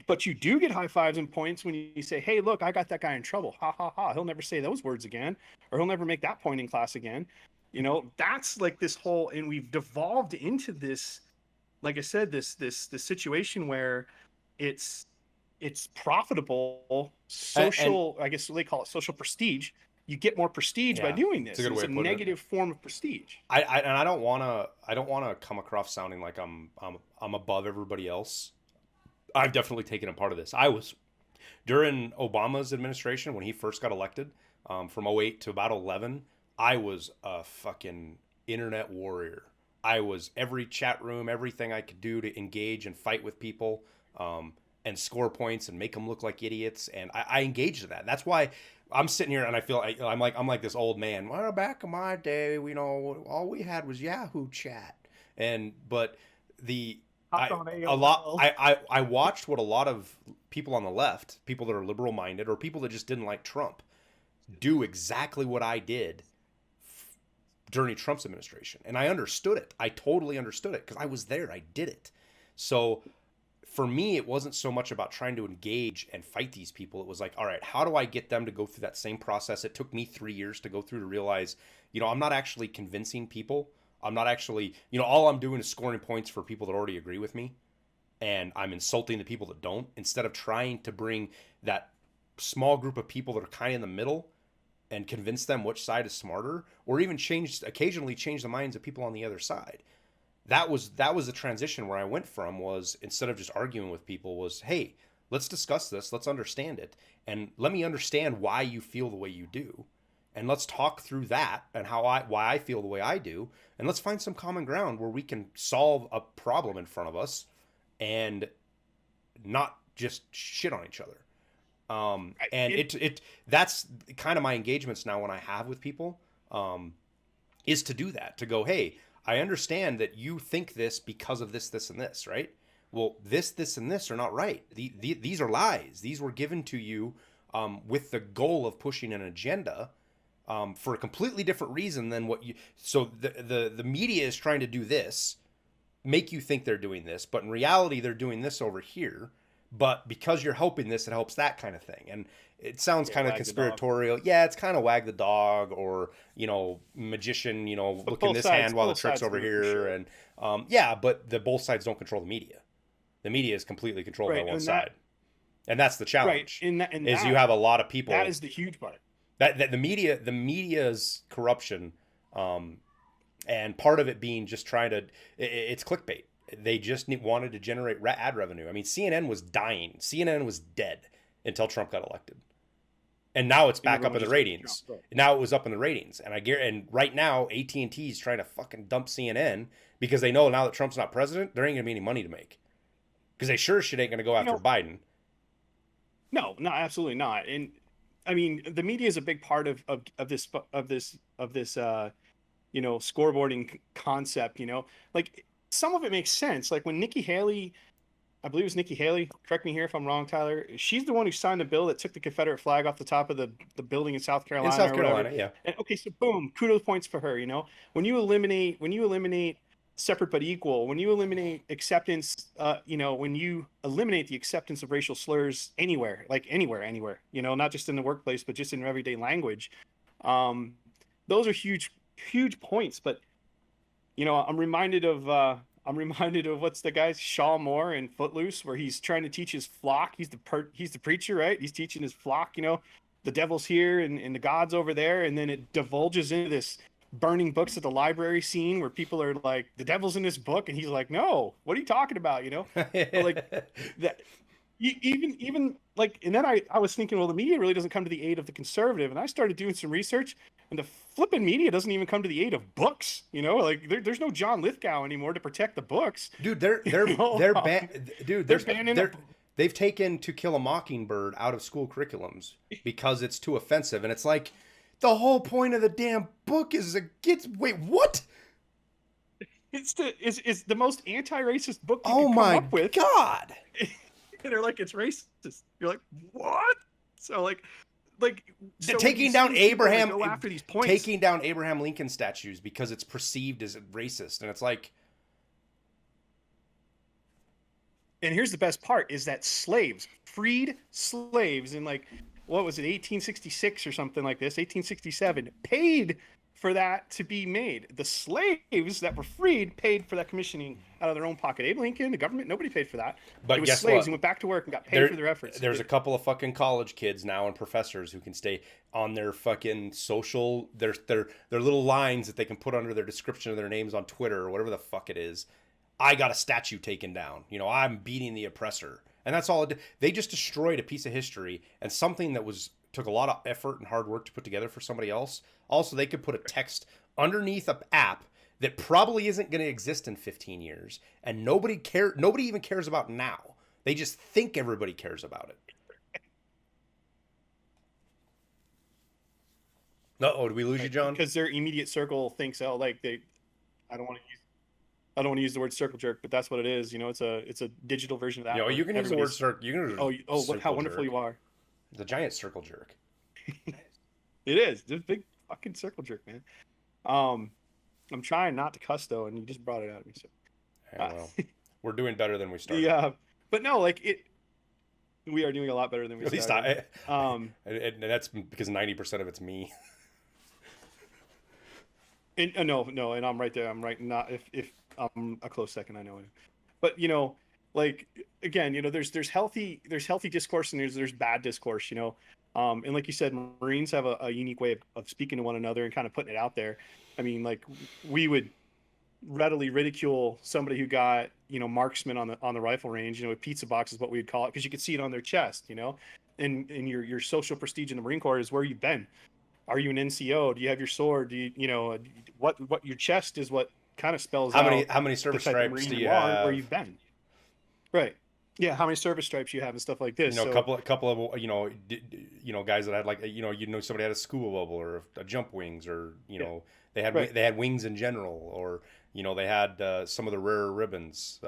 But you do get high fives and points when you say, "Hey, look, I got that guy in trouble. Ha ha ha. He'll never say those words again, or he'll never make that point in class again." You know, that's like this whole, and we've devolved into this, like I said, this situation where it's profitable And social, I guess they call it social prestige. you get more prestige by Yeah, doing it's a this. good And way it's a of putting it. negative form of prestige. I don't wanna come across sounding like I'm above everybody else. I've definitely taken a part of this. I was during Obama's administration when he first got elected, from '08 to about 11. I was a fucking internet warrior. I was every chat room, everything I could do to engage and fight with people, and score points and make them look like idiots. And I engaged in that. That's why I'm sitting here and I feel I'm like this old man. Well, back in my day, all we had was Yahoo chat, and but the Hopped I on a lot AOL. I watched what a lot of people on the left, people that are liberal minded, or people that just didn't like Trump, do exactly what I did during Trump's administration. And I understood it. I totally understood it because I was there. I did it. So for me, it wasn't so much about trying to engage and fight these people. It was like, all right, how do I get them to go through that same process? It took me 3 years to go through to realize, I'm not actually convincing people. I'm not actually, all I'm doing is scoring points for people that already agree with me. And I'm insulting the people that don't, instead of trying to bring that small group of people that are kind of in the middle and convince them which side is smarter, or even occasionally change the minds of people on the other side. That was the transition where I went from, was instead of just arguing with people, was, hey, let's discuss this, let's understand it, and let me understand why you feel the way you do, and let's talk through that and why I feel the way I do, and let's find some common ground where we can solve a problem in front of us and not just shit on each other. And that's kind of my engagements now when I have with people, is to do that, to go, hey, I understand that you think this because of this, and this, right? Well, this, and this are not right. These are lies. These were given to you, with the goal of pushing an agenda, for a completely different reason than what you. So the media is trying to do this, make you think they're doing this, but in reality they're doing this over here. But because you're helping this, it helps that kind of thing. And it sounds kind of conspiratorial. Yeah, it's kind of wag the dog, or magician. Look in this hand while the trick's over here. Sure. And yeah, but both sides don't control the media. The media is completely controlled by one side, and that's the challenge. Right. Is you have a lot of people. That is the huge part. That the media's corruption, and part of it being just trying to. It's clickbait. They just wanted to generate ad revenue. I mean, CNN was dying. CNN was dead until Trump got elected, and now it's back up in the ratings. Now it was up in the ratings, and right now AT&T is trying to fucking dump CNN because they know now that Trump's not president, there ain't gonna be any money to make, because they sure shit ain't gonna go after Biden. No, absolutely not. And I mean, the media is a big part of this scoreboarding concept. Like. Some of it makes sense. Like when Nikki Haley, I believe it was Nikki Haley, correct me here if I'm wrong, Tyler, she's the one who signed a bill that took the Confederate flag off the top of the building in South Carolina. In South Carolina, yeah. And okay, so boom, kudos points for her. When you eliminate separate but equal, when you eliminate acceptance, when you eliminate the acceptance of racial slurs anywhere, like anywhere, not just in the workplace, but just in everyday language, those are huge points. But I'm reminded of what's the guy, Shaw Moore in Footloose, where he's trying to teach his flock. He's the preacher, right? He's teaching his flock, the devil's here and the God's over there. And then it divulges into this burning books at the library scene where people are like, the devil's in this book. And he's like, no, what are you talking about? But like that. Even like, and then I was thinking, well, the media really doesn't come to the aid of the conservative. And I started doing some research, and the flipping media doesn't even come to the aid of books. Like there's no John Lithgow anymore to protect the books. Dude, they've taken To Kill a Mockingbird out of school curriculums because it's too offensive, and it's like, the whole point of the damn book is wait, what? It's the most anti-racist book you can come up with. Oh my God. And they're like, it's racist. You're like, what? So like so taking down Abraham Lincoln statues because it's perceived as racist, and it's like. And here's the best part: is that freed slaves in, like, what was it, 1866 or something like this, 1867, paid for that to be made. The slaves that were freed paid for that commissioning out of their own pocket. Abe Lincoln, the government, nobody paid for that. But it was guess slaves what? who went back to work and got paid for their efforts. There's a couple of fucking college kids now and professors who can stay on their fucking social their little lines that they can put under their description of their names on Twitter or whatever the fuck it is. I got a statue taken down. You know, I'm beating the oppressor. And that's all it did. They just destroyed a piece of history and something that took a lot of effort and hard work to put together for somebody else. Also, they could put a text underneath an app that probably isn't going to exist in 15 years, and nobody even cares about now. They just think everybody cares about it. Uh-oh, did we lose you, John? Because their immediate circle thinks, oh, like I don't want to use the word circle jerk, but that's what it is. You know, it's a digital version of that. You can use the word circle. You can look how wonderful you are. The giant circle jerk. It is. It's a big fucking circle jerk, man. I'm trying not to cuss though, and you just brought it out of me. So, well, we're doing better than we started. Yeah, but no, like we are doing a lot better than we started. At least and that's because 90% of it's me. And no, and I'm right there. I'm right. Not if I'm a close second, I know it. But you know, like again, you know, there's healthy discourse and there's bad discourse. You know, and like you said, Marines have a unique way of speaking to one another and kind of putting it out there. I mean, like we would readily ridicule somebody who got, you know, marksman on the rifle range. You know, a pizza box is what we'd call it because you could see it on their chest. You know, and your social prestige in the Marine Corps is where you've been. Are you an NCO? Do you have your sword? Do you know what your chest is what kind of spells how out many service stripes do you have? Where you've been, right? Yeah, how many service stripes you have and stuff like this. You know, a couple of you know guys that had like somebody had a school level or a jump wings or they had wings in general or they had some of the rarer ribbons.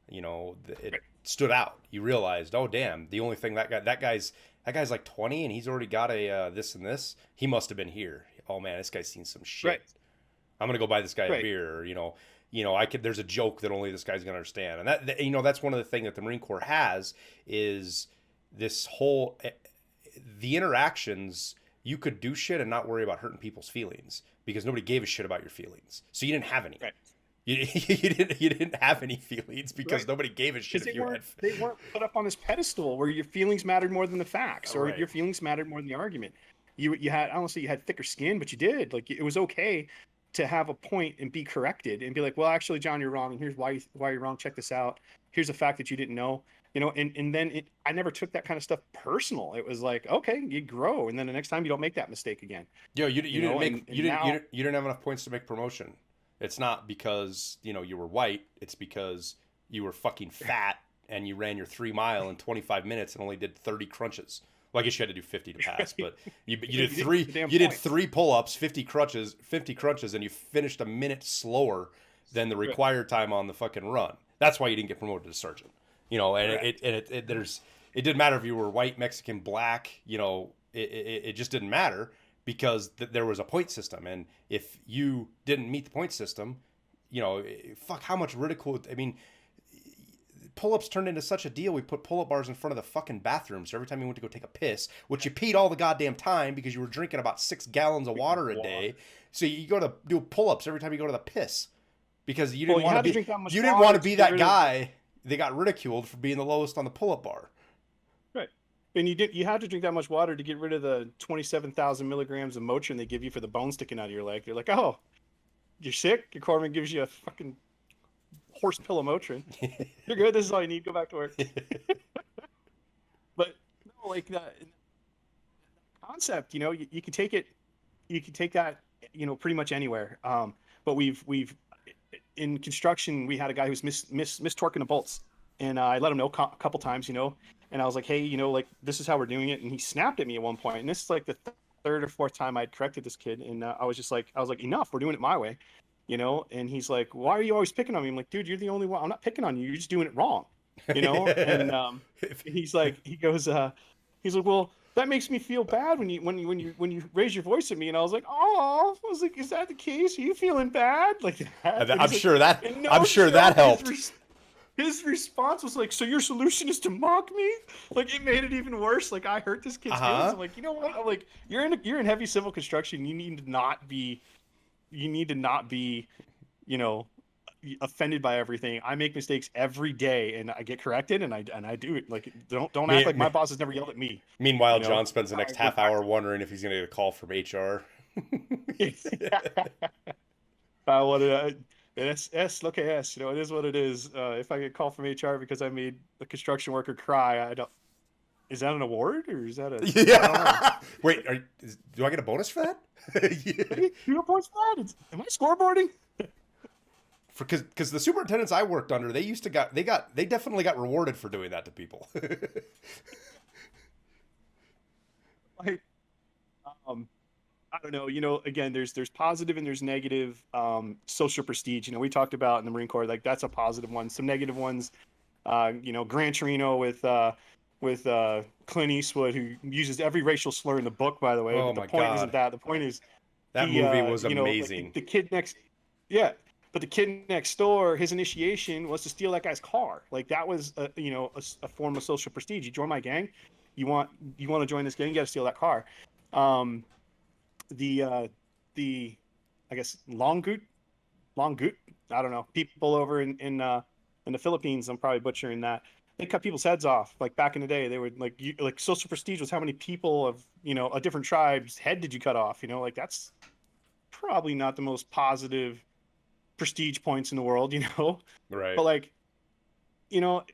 It stood out. You realized, oh damn, the only thing that guy's like 20 and he's already got a this and this. He must have been here. Oh man, this guy's seen some shit. Right. I'm gonna go buy this guy a beer. Or, there's a joke that only this guy's gonna understand, and that's one of the things that the Marine Corps has is this whole the interactions. You could do shit and not worry about hurting people's feelings because nobody gave a shit about your feelings, so you didn't have any. Right. You didn't have any feelings because nobody gave a shit if you had. They weren't put up on this pedestal where your feelings mattered more than the facts, or your feelings mattered more than the argument. You had, I don't say you had thicker skin, but you did. Like it was okay to have a point and be corrected and be like, well, actually, John, you're wrong, and here's why you're wrong. Check this out. Here's a fact that you didn't know. And then I never took that kind of stuff personal. It was like, okay, you grow, and then the next time you don't make that mistake again. You didn't have enough points to make promotion. It's not because, you were white. It's because you were fucking fat and you ran your 3 mile in 25 minutes and only did 30 crunches. Well, I guess you had to do 50 to pass, but you did three pull-ups, 50 crunches, and you finished a minute slower than the required time on the fucking run. That's why you didn't get promoted to sergeant. It didn't matter if you were white, Mexican, black, it just didn't matter. Because there was a point system, and if you didn't meet the point system, fuck how much ridicule. I mean, pull-ups turned into such a deal. We put pull-up bars in front of the fucking bathroom, so every time you went to go take a piss, which you peed all the goddamn time because you were drinking about 6 gallons of water a day, so you go to do pull-ups every time you go to the piss because you didn't want to be that guy that got ridiculed for being the lowest on the pull-up bar. And you had to drink that much water to get rid of the 27,000 milligrams of Motrin they give you for the bone sticking out of your leg. They're like, oh, you're sick? Your corpsman gives you a fucking horse pill of Motrin. You're good. This is all you need. Go back to work. But no, like that concept, you can take it. You can take that, pretty much anywhere. But we've in construction, we had a guy who's mistorquing the bolts, and I let him know a couple times, And I was like, hey, like, this is how we're doing it. And he snapped at me at one point. And this is like the third or fourth time I'd corrected this kid. And I was like, enough. We're doing it my way. And he's like, why are you always picking on me? I'm like, dude, you're the only one. I'm not picking on you. You're just doing it wrong. And he's like, well, that makes me feel bad when you raise your voice at me. And I was like, is that the case? Are you feeling bad? Like that? I'm sure that helped. His response was like, so your solution is to mock me? Like, it made it even worse. Like, I hurt this kid's feelings. I'm like, you know what? I'm like, you're in heavy civil construction. You need to not be you need to not be, you know, offended by everything. I make mistakes every day and I get corrected and I do it. Like don't act Me, like me, my boss has never yelled at me. Meanwhile, You know, John spends the how I next work half hour wondering if he's going to get a call from HR. back. What did I? Look at S. You know, it is what it is. If I get called from HR because I made a construction worker cry, I don't. Is that an award or is that a? I don't know. Yeah. Wait, do I get a bonus for that? Do you get points for that? Am I scoreboarding? Because the superintendents I worked under, they definitely got rewarded for doing that to people. Like, um, I don't know. You know, again, there's positive and there's negative. Social prestige. You know, we talked about in the Marine Corps, like that's a positive one. Some negative ones. You know, Gran Torino with Clint Eastwood, who uses every racial slur in the book, by the way. Oh But the my point isn't God. that. The point is That he, movie was you know, like amazing. the kid next, yeah. But the kid next door, his initiation was to steal that guy's car. Like that was, you know, a form of social prestige. You join my gang, you want to join this gang, you got to steal that car. Um, the the I guess Longut. I don't know. People over in the Philippines, I'm probably butchering that. They cut people's heads off. Like back in the day, they would like social prestige was how many people of, you know, a different tribe's head did you cut off? You know, like that's probably not the most positive prestige points in the world, you know. Right. But like, you know,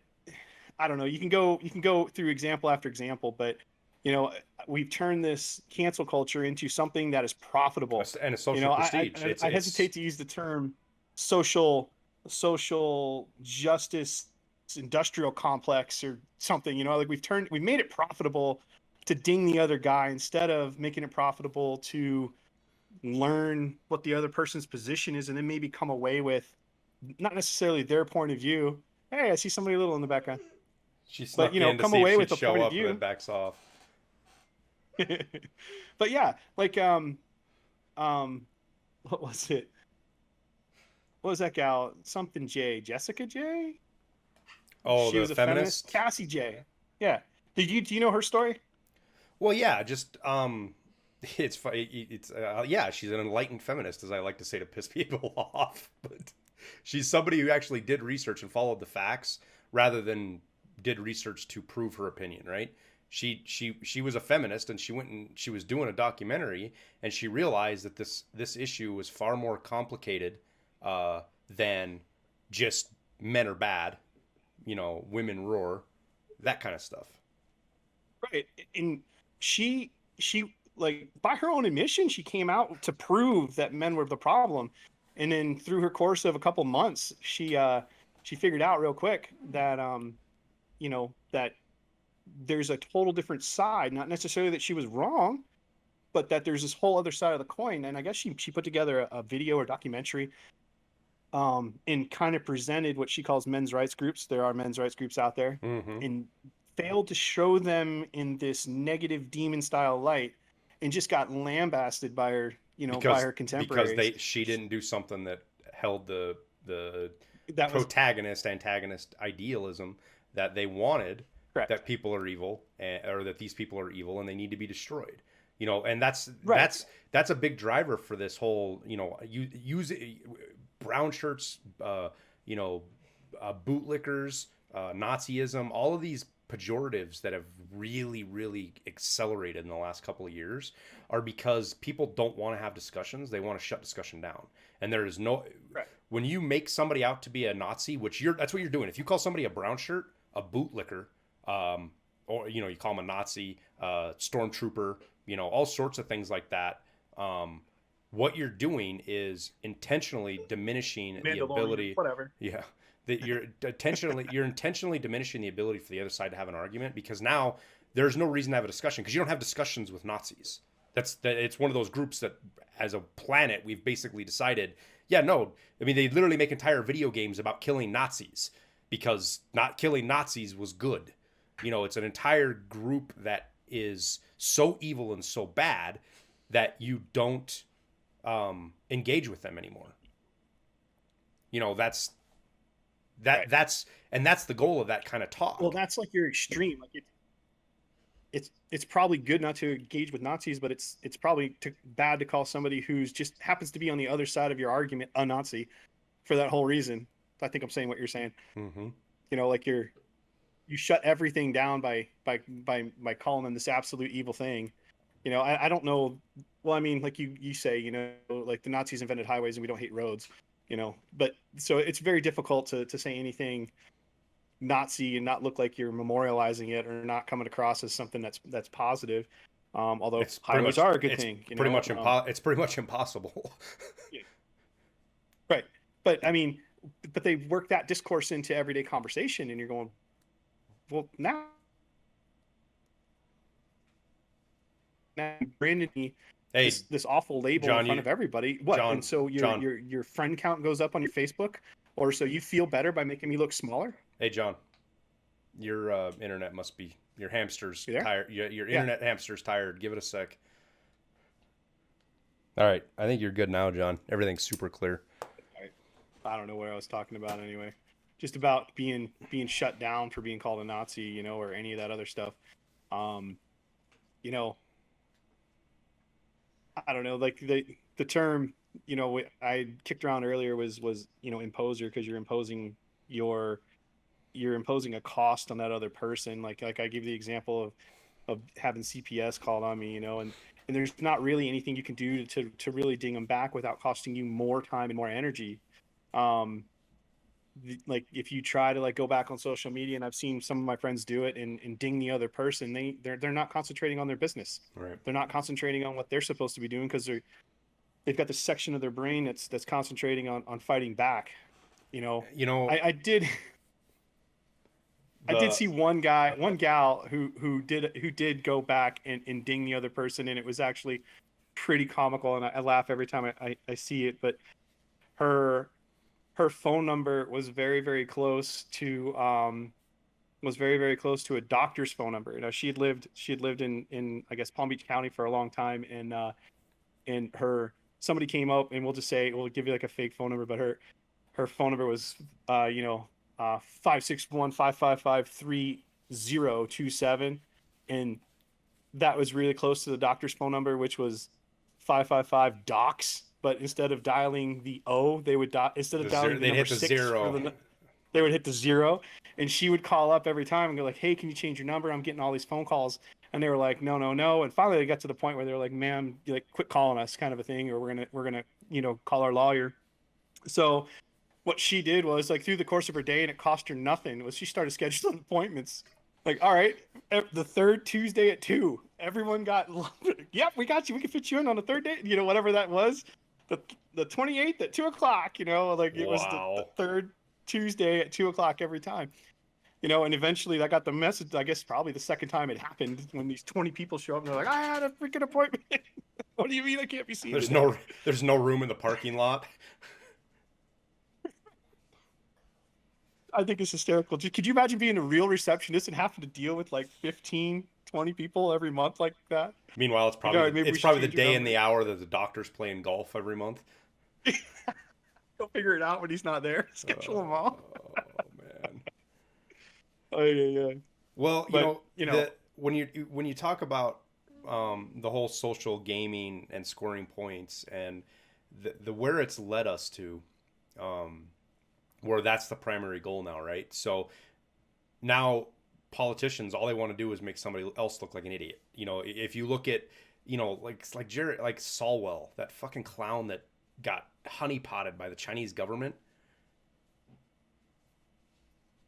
I don't know. You can go through example after example, but you know, we've turned this cancel culture into something that is profitable. And a You social know, prestige. I hesitate to use the term social justice industrial complex or something. You know, like we've made it profitable to ding the other guy instead of making it profitable to learn what the other person's position is and then maybe come away with not necessarily their point of view. Hey, I see somebody little in the background. She But snuck you know, in to come see if away she'd with a show point of up and then view. backs off. But yeah, like um what was it? What was that gal? Something J, Jessica J? Oh, She the was a feminist. feminist? Cassie J. Yeah. Do you know her story? Well, yeah, just it's yeah, she's an enlightened feminist, as I like to say to piss people off. But she's somebody who actually did research and followed the facts rather than did research to prove her opinion, right? She was a feminist and she went and she was doing a documentary and she realized that this issue was far more complicated than just men are bad, you know, women roar, that kind of stuff. Right. And she like by her own admission, she came out to prove that men were the problem. And then through her course of a couple months, she figured out real quick that you know, that there's a total different side, not necessarily that she was wrong, but that there's this whole other side of the coin. And I guess she put together a video or documentary and kind of presented what she calls men's rights groups. There are men's rights groups out there, Mm-hmm. and failed to show them in this negative demon style light, and just got lambasted by her, you know, by because her because contemporaries. they she didn't do something that held the That was protagonist antagonist idealism that they wanted, correct. that people are evil, or that these people are evil and they need to be destroyed, you know. And Right. that's a big driver for this whole, you know, use brown shirts, you know, bootlickers, Nazism, all of these pejoratives that have really accelerated in the last couple of years are because people don't want to have discussions. They want to shut discussion down. And there is no, Right. when you make somebody out to be a Nazi, which that's what you're doing. If you call somebody a brown shirt, a bootlicker, or, you know, you call them a Nazi, stormtrooper, you know, all sorts of things like that. What you're doing is intentionally diminishing the Mandalorian, ability. whatever. Yeah, that you're intentionally diminishing the ability for the other side to have an argument, because now there's no reason to have a discussion because you don't have discussions with Nazis. It's one of those groups that, as a planet, we've basically decided, yeah, no, I mean, they literally make entire video games about killing Nazis because not killing Nazis was good. You know, it's an entire group that is so evil and so bad that you don't engage with them anymore. You know, Right. that's the goal of that kind of Well, talk. that's like your extreme. Like it's probably good not to engage with Nazis, but it's probably bad to call somebody who's just happens to be on the other side of your argument a Nazi for that whole reason. I think I'm saying what you're saying. Mm-hmm. Like you shut everything down by calling them this absolute evil thing. I don't know. Well, I mean, like you say, like the Nazis invented highways and we don't hate roads, but so it's very difficult to say anything Nazi and not look like you're memorializing it or not coming across as something that's positive. Although It's pretty highways much are a good it's thing, pretty much it's pretty much impossible. yeah, right. But I mean, but they work that discourse into everyday conversation, and you're going, well, now branded me Hey, this awful label John, in front of everybody. What? John, And so John. your friend count goes up on your Facebook, or so you feel better by making me look smaller. Hey, John. Your internet must be your hamster's You there? tired. Your Yeah. internet hamster's tired. Give it a sec. All right, I think you're good now, John. Everything's super clear. I don't know what I was talking about anyway. Just about being shut down for being called a Nazi, or any of that other stuff. Um, you know, I don't know, like the term, I kicked around earlier was imposer, because you're imposing a cost on that other person. Like I give the example of having CPS called on me, and there's not really anything you can do to really ding them back without costing you more time and more energy. Um, like if you try to like go back on social media, and I've seen some of my friends do it and ding the other person, they're not concentrating on their business. Right. They're not concentrating on what they're supposed to be doing, because they've got this section of their brain that's concentrating on fighting back. You know, You know I did I did the see one gal who did go back and ding the other person, and it was actually pretty comical, and I laugh every time I see it. But her her phone number was very close to a doctor's phone number. She had lived in I guess Palm Beach County for a long time, and her somebody came up, and we'll give you like a fake phone number, but her phone number was 561-555-3027, and that was really close to the doctor's phone number, which was 555 docs. But instead of dialing the O, they would instead of dialing the they'd number hit the 6 for zero. they would hit the 0. And she would call up every time and go like, "Hey, can you change your number? I'm getting all these phone calls." And they were like, "No, no, no." And finally they got to the point where they were like, "Ma'am, like quit calling us," kind of a thing, or we're gonna call our lawyer. So what she did was, like, through the course of her day, and it cost her nothing, was she started scheduling appointments. Like, all right, the third Tuesday at 2, everyone got, yep, we got you. We can fit you in on the third day, whatever that was. The 28th at 2 o'clock, like it was the Wow. third Tuesday at 2 o'clock every time. And eventually I got the message, I guess probably the second time it happened, when these 20 people show up and they're like, "I had a freaking appointment." What do you mean I can't be seen There's today? no room in the parking lot. I think it's hysterical. Could you imagine being a real receptionist and having to deal with like 15, 20 people every month like that? Meanwhile, Like, all right, maybe we it's should probably the change your day and number. the hour that the doctor's playing golf every month. He'll figure it out when he's not there. Schedule them all. Oh man. Oh, yeah. Well, But, when you talk about the whole social gaming and scoring points, and the where it's led us to, where that's the primary goal now, right? So now politicians, all they want to do is make somebody else look like an idiot. If you look at, like Jared, like Solwell, that fucking clown that got honeypotted by the Chinese government,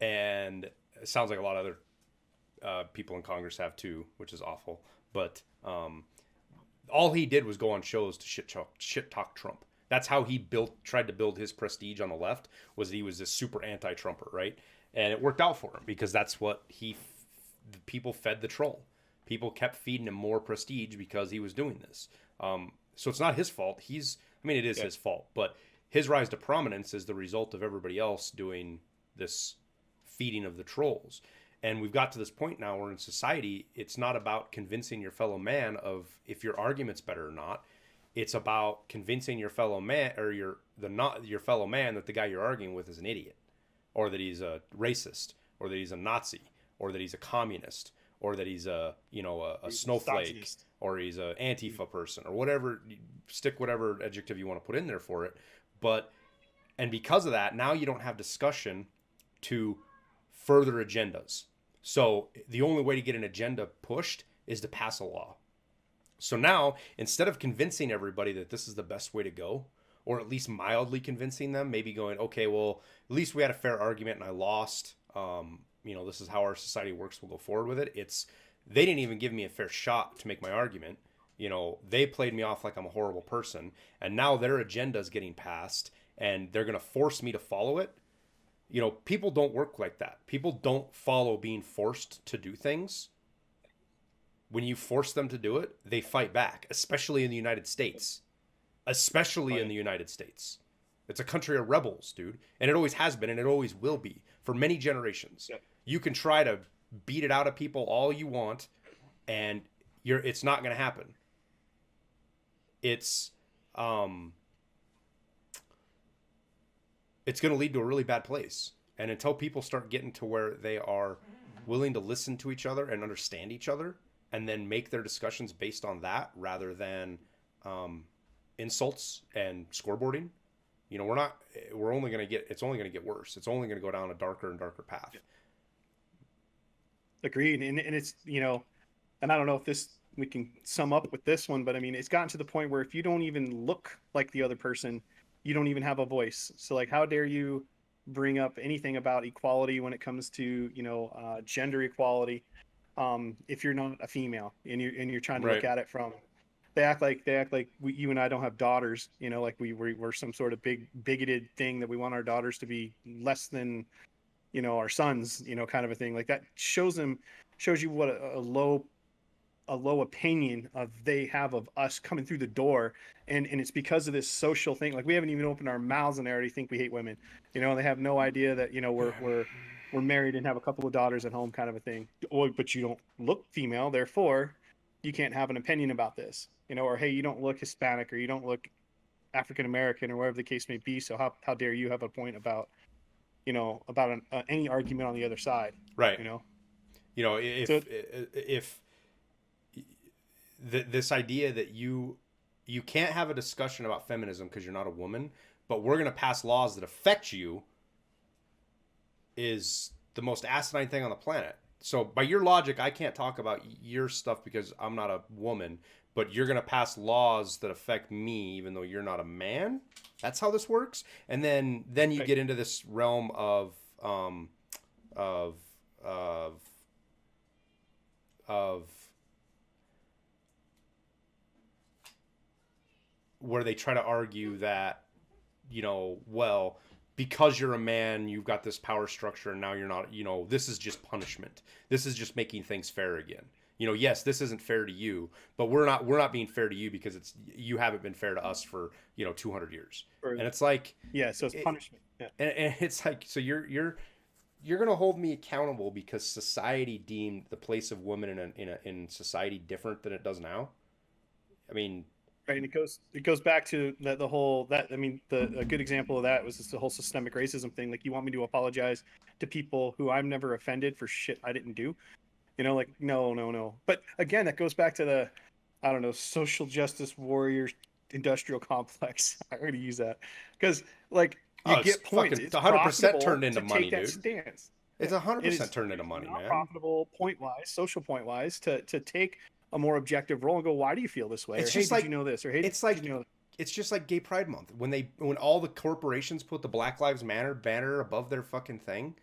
and it sounds like a lot of other people in Congress have too, which is awful. But all he did was go on shows to shit talk Trump. That's how he tried to build his prestige on the left, was that he was this super anti-Trumper, right? And it worked out for him, because that's what the people fed the troll. People kept feeding him more prestige because he was doing this. So it's not his fault. It is his fault, but his rise to prominence is the result of everybody else doing this feeding of the trolls. And we've got to this point now where in society, it's not about convincing your fellow man of if your argument's better or not. It's about convincing your fellow man, or your fellow man, that the guy you're arguing with is an idiot, or that he's a racist, or that he's a Nazi, or that he's a communist, or that he's a a snowflake, Misogynist. or he's a Antifa person, or whatever. Stick whatever adjective you want to put in there for it. But and because of that, now you don't have discussion to further agendas. So the only way to get an agenda pushed is to pass a law. So now, instead of convincing everybody that this is the best way to go, or at least mildly convincing them, maybe going, okay, well, at least we had a fair argument and I lost. This is how our society works. We'll go forward with it. They didn't even give me a fair shot to make my argument. They played me off like I'm a horrible person, and now their agenda is getting passed, and they're going to force me to follow it. People don't work like that. People don't follow being forced to do things. When you force them to do it, they fight back, especially in the United States. Especially in the United States. It's a country of rebels, dude. And it always has been, and it always will be for many generations. Yep. You can try to beat it out of people all you want, and it's not going to happen. It's going to lead to a really bad place. And until people start getting to where they are willing to listen to each other and understand each other, and then make their discussions based on that rather than insults and scoreboarding, it's only going to get worse. It's only going to go down a darker and darker path. Agreed. And it's, and I don't know if we can sum up with this one, but I mean, it's gotten to the point where if you don't even look like the other person, you don't even have a voice. So like, how dare you bring up anything about equality when it comes to, gender equality? If you're not a female and you're trying to look at it from, they act like you and I don't have daughters, like we're some sort of big bigoted thing that we want our daughters to be less than, our sons, kind of a thing like that. Shows you what a low opinion they have of us coming through the door. And it's because of this social thing. Like we haven't even opened our mouths and they already think we hate women. They have no idea that, we're married and have a couple of daughters at home, kind of a thing. But you don't look female, therefore you can't have an opinion about this, or, hey, you don't look Hispanic, or you don't look African American, or whatever the case may be. So how dare you have a point about, any argument on the other side, right? If this idea that you can't have a discussion about feminism because you're not a woman, but we're going to pass laws that affect you, is the most asinine thing on the planet. So by your logic, I can't talk about your stuff because I'm not a woman, but you're going to pass laws that affect me even though you're not a man? That's how this works? And then you get into this realm of where they try to argue that, well, because you're a man, you've got this power structure, and now you're not, this is just punishment. This is just making things fair again. Yes, this isn't fair to you, but we're not being fair to you because you haven't been fair to us for, 200 years. And it's like, so it's punishment. Yeah. And it's like, so you're going to hold me accountable because society deemed the place of women in society different than it does now. I mean, right, and it goes back to a good example of that was the whole systemic racism thing. Like, you want me to apologize to people who I've never offended for shit I didn't do? No. But again, that goes back to the, I don't know, social justice warrior industrial complex. I'm going to use that because, like, you get points. It's 100% turned into money, dude. Stance. It's 100% turned into money, man. Profitable point-wise, social point-wise, to take a more objective role and go, why do you feel this way? It's or, just hey, like, did you know this? Or, hey, it's like, it's just like Gay Pride Month. When all the corporations put the Black Lives Matter banner above their fucking thing,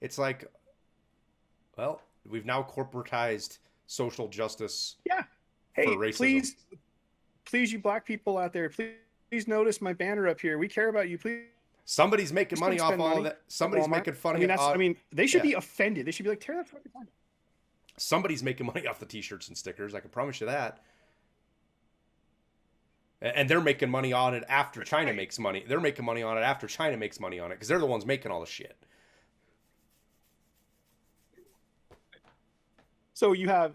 it's like, well, we've now corporatized social justice. Yeah. Hey, for racism. Please, you black people out there, please notice my banner up here. We care about you. Please. Somebody's making money off all of that. Somebody's making fun of it. They should be offended. They should be like, tear that fucking down. Somebody's making money off the t-shirts and stickers. I can promise you that. And they're making money on it after China makes money. They're making money on it after China makes money on it because they're the ones making all the shit. So you have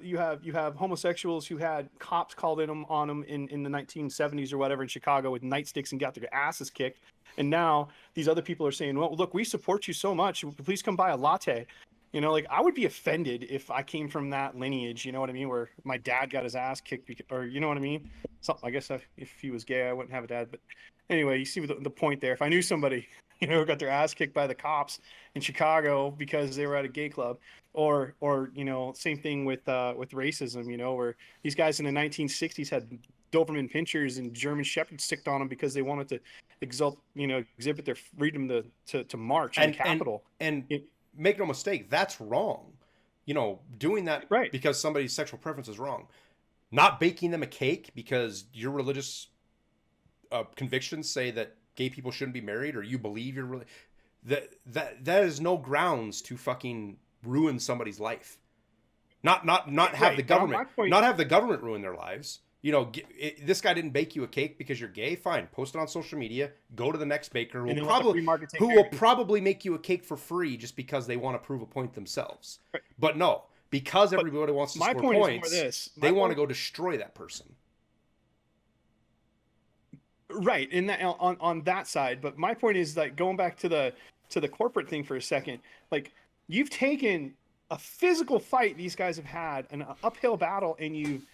homosexuals who had cops called on them in the 1970s or whatever in Chicago with nightsticks and got their asses kicked. And now these other people are saying, well, look, we support you so much. Please come buy a latte. You know, like I would be offended if I came from that lineage. You know what I mean? Where my dad got his ass kicked, or you know what I mean? So I guess if he was gay, I wouldn't have a dad. But anyway, you see the point there. If I knew somebody, who got their ass kicked by the cops in Chicago because they were at a gay club, or same thing with racism. Where these guys in the 1960s had Doberman pinchers and German shepherds sticked on them because they wanted to exhibit their freedom to march in the and and Capitol. and It, make no mistake, that's wrong. Doing that right. because somebody's sexual preference is wrong. Not baking them a cake because your religious convictions say that gay people shouldn't be married, or you believe you're really that is no grounds to fucking ruin somebody's life. Not have the Right. But on government my point, not have the government ruin their lives. This guy didn't bake you a cake because you're gay. Fine, post it on social media. Go to the next baker and then let the free market take who care will of you. probably make you a cake for free just because they want to prove a point themselves. Right. But no, because But everybody wants to my score point is more points, this. they My want to point, go destroy that person. right, in that on that side. But my point is like going back to the corporate thing for a second. Like you've taken a physical fight these guys have had, an uphill battle, and you've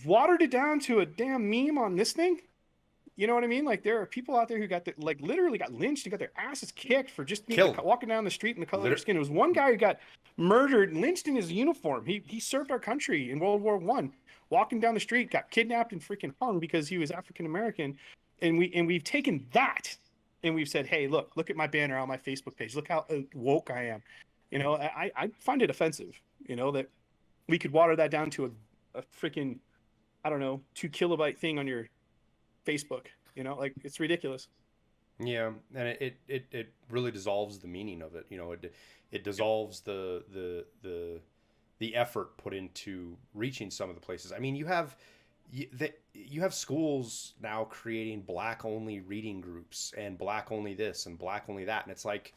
watered it down to a damn meme on this thing. You know what I mean? Like there are people out there who like literally got lynched and got their asses kicked for just Killed. walking down the street in the color of their Liter- skin. There was one guy who got murdered, lynched in his uniform. He served our country in World War One. Walking down the street, got kidnapped and freaking hung because he was African American, and we've taken that and we've said, hey, look at my banner on my Facebook page. Look how woke I am. I find it offensive. That we could water that down to a freaking, I don't know, 2 kilobyte thing on your Facebook. Like it's ridiculous. Yeah, and it really dissolves the meaning of it. It dissolves the effort put into reaching some of the places. I mean, you have schools now creating black only reading groups and black only this and black only that, and it's like,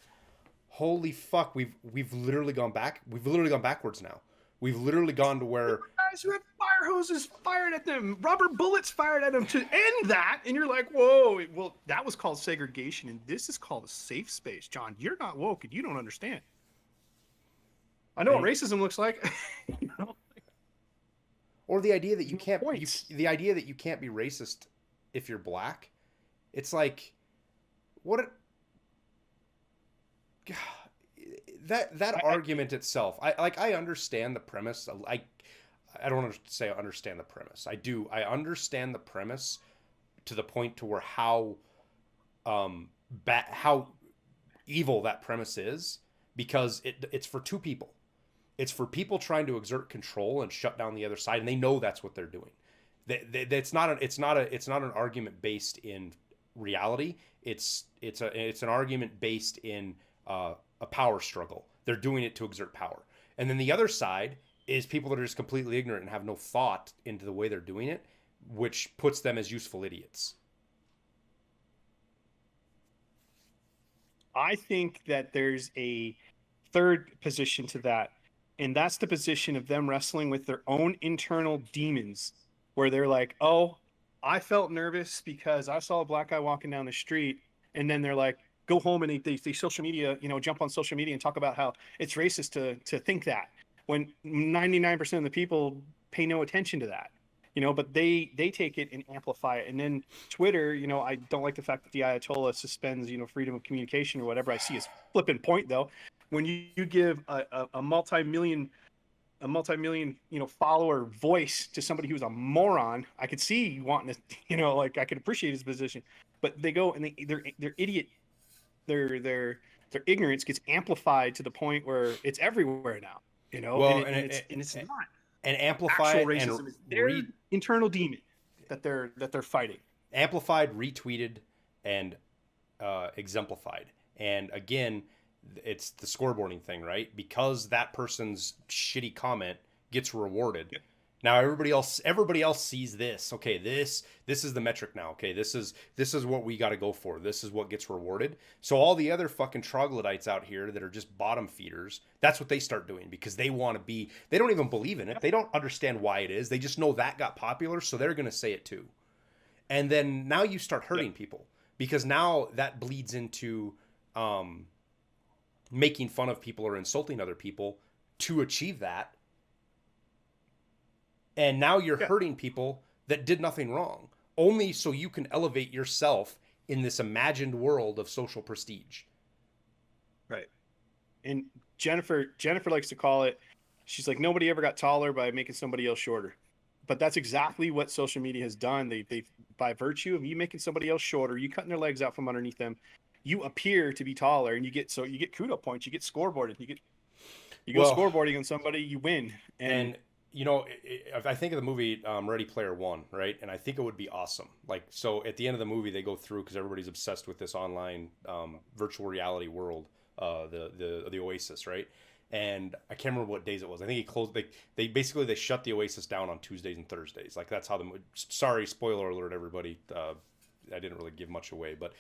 holy fuck, we've literally gone back. We've literally gone backwards now. We've literally gone to where Guys who have fire hoses fired at them, rubber bullets fired at them to end that, and you're like, whoa, well, that was called segregation, and this is called a safe space. John, you're not woke, and you don't understand. I know what and racism looks like. you know? or the idea that you can't Points. the idea that you can't be racist if you're black. It's like, what that I, argument itself. I understand the premise. I don't say I understand the premise. I understand the premise to the point to where how evil that premise is, because it's for two people. It's for people trying to exert control and shut down the other side, and they know that's what they're doing. It's not an argument based in reality. It's an argument based in a power struggle. They're doing it to exert power. And then the other side is people that are just completely ignorant and have no thought into the way they're doing it, which puts them as useful idiots. I think that there's a third position to that, and that's the position of them wrestling with their own internal demons, where they're like, oh, I felt nervous because I saw a black guy walking down the street, and then they're like, go home and they social media, jump on social media and talk about how it's racist to think that, when 99% of the people pay no attention to that. But they take it and amplify it. And then Twitter, I don't like the fact that the Ayatollah suspends, freedom of communication or whatever. I see his flipping point though. When you give a multi-million, follower voice to somebody who's a moron, I could see wanting to, like I could appreciate his position, but they go and they're idiot. Their ignorance gets amplified to the point where it's everywhere now. Well, And it's not and amplified actual racism. It's their internal demon that they're fighting. amplified, retweeted, and exemplified. And again, it's the scoreboarding thing, right? Because that person's shitty comment gets rewarded. Yeah. Now everybody else sees this. Okay, this is the metric now. Okay, this is what we got to go for. This is what gets rewarded. So all the other fucking troglodytes out here that are just bottom feeders, that's what they start doing, because they want to be. They don't even believe in it. They don't understand why it is. They just know that got popular, so they're gonna say it too. And then now you start hurting people, because now that bleeds into making fun of people or insulting other people to achieve that. And now you're Yeah. hurting people that did nothing wrong, only so you can elevate yourself in this imagined world of social prestige. Right. And Jennifer likes to call it, she's like, nobody ever got taller by making somebody else shorter. But that's exactly what social media has done. They by virtue of you making somebody else shorter, you cutting their legs out from underneath them, you appear to be taller, and you get kudo points, you get scoreboarded, you go Well, scoreboarding on somebody, you win. And and you know, if I think of the movie Ready Player One, right? And I think it would be awesome. Like, so at the end of the movie, they go through because everybody's obsessed with this online virtual reality world, the Oasis, right? And I can't remember what days it was. I think he closed. They basically they shut the Oasis down on Tuesdays and Thursdays. Like that's how the. Sorry, spoiler alert, everybody. I didn't really give much away, but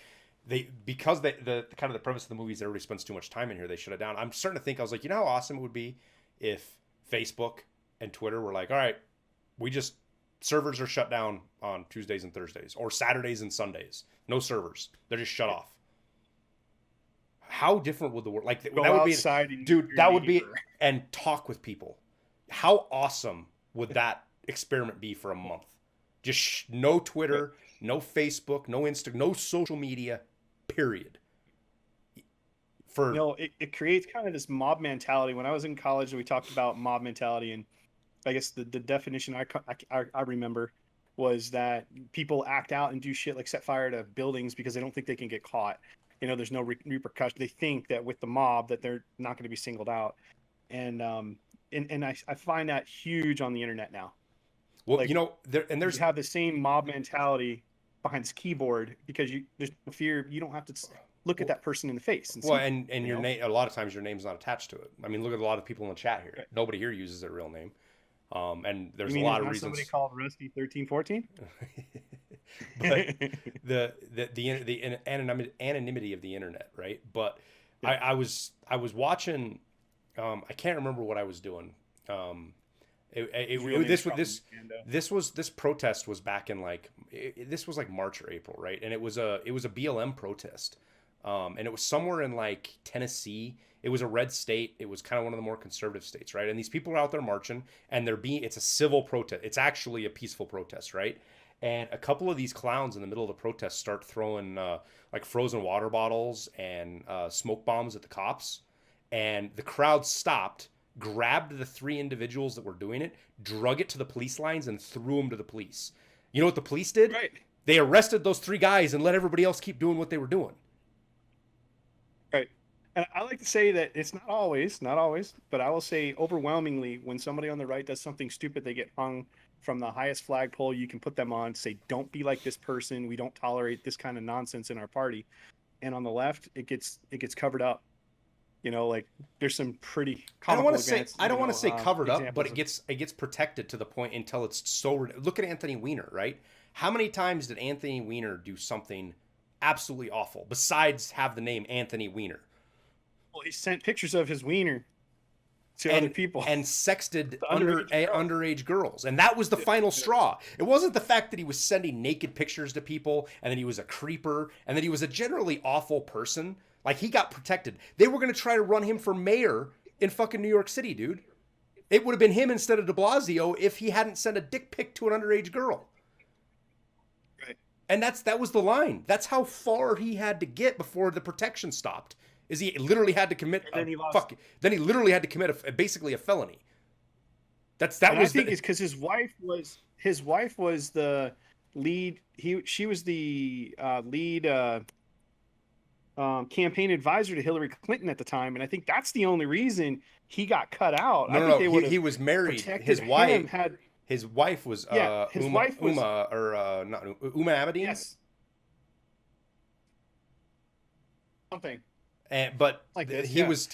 because the kind of the premise of the movie is everybody spends too much time in here, they shut it down. I'm starting to think, I was like, you know how awesome it would be if Facebook and Twitter were like, all right, we just servers are shut down on Tuesdays and Thursdays or Saturdays and Sundays. No servers. They're just shut off. How different would the world like go that would outside be, and dude, your that would be, neighbor. and talk with people. How awesome would that experiment be for a month? Just no Twitter, no Facebook, no Insta, no social media, period. For It creates kind of this mob mentality. When I was in college, we talked about mob mentality, and I guess the definition I remember was that people act out and do shit like set fire to buildings because they don't think they can get caught. There's no repercussion. They think that with the mob that they're not going to be singled out, and I find that huge on the internet now. well, Like there's you have the same mob mentality behind this keyboard because there's no fear. You don't have to look at that person in the face and well, see. and your name, a lot of times your name's not attached to it. I mean, look at a lot of people in the chat here. Right. Nobody here uses their real name. And there's You mean a lot there's of not reasons. somebody called Rusty 1314? But the anonymity of the internet, right? But Yeah. I was watching. I can't remember what I was doing. This protest was back in like this was like March or April, right? And it was a BLM protest, and it was somewhere in like Tennessee. It was a red state. It was kind of one of the more conservative states, right? And these people are out there marching, and it's a civil protest. It's actually a peaceful protest, right? And a couple of these clowns in the middle of the protest start throwing like frozen water bottles and smoke bombs at the cops, and the crowd stopped, grabbed the three individuals that were doing it, drug it to the police lines, and threw them to the police. You know what the police did? Right. They arrested those three guys and let everybody else keep doing what they were doing. Right. And I like to say that it's not always, but I will say overwhelmingly when somebody on the right does something stupid, they get hung from the highest flagpole you can put them on, say, don't be like this person. We don't tolerate this kind of nonsense in our party. And on the left, it gets covered up. Like there's some pretty I don't comical want to say covered up, but examples it gets protected to the point until it's so. Look at Anthony Weiner, right? How many times did Anthony Weiner do something absolutely awful besides have the name Anthony Weiner? Well, he sent pictures of his wiener to other people and sexted underage underage girls, and that was the final straw. It wasn't the fact that he was sending naked pictures to people, and that he was a creeper, and that he was a generally awful person. Like, he got protected. They were going to try to run him for mayor in fucking New York City, dude. It would have been him instead of de Blasio if he hadn't sent a dick pic to an underage girl. Right. And that was the line. That's how far he had to get before the protection stopped. Is he literally had to commit then he lost. Then he literally had to commit basically a felony. I think it's because his wife was the lead. She was the lead campaign advisor to Hillary Clinton at the time, and I think that's the only reason he got cut out. He was married. His wife was Uma Abedin. Yes. Something. But like this, he was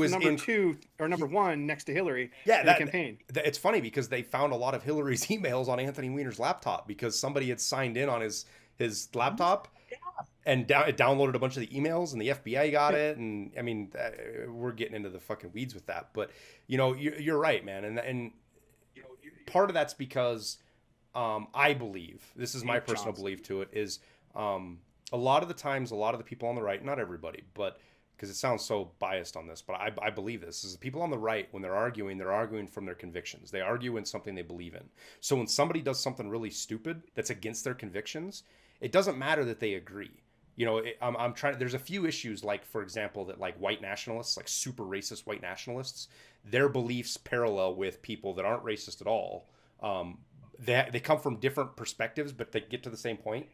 number two or number one next to Hillary. Yeah, in the campaign. It's funny because they found a lot of Hillary's emails on Anthony Weiner's laptop because somebody had signed in on his laptop and downloaded a bunch of the emails, and the FBI got it. And I mean, we're getting into the fucking weeds with that, but you're right, man. And part of that's because I believe, this is my personal belief to it, is a lot of the times, a lot of the people on the right, not everybody, but because it sounds so biased on this, but I believe this is people on the right, when they're arguing from their convictions. They argue in something they believe in. So when somebody does something really stupid that's against their convictions, it doesn't matter that they agree. You know, I'm trying. There's a few issues, like for example, that like white nationalists, like super racist white nationalists, their beliefs parallel with people that aren't racist at all. They come from different perspectives, but they get to the same point,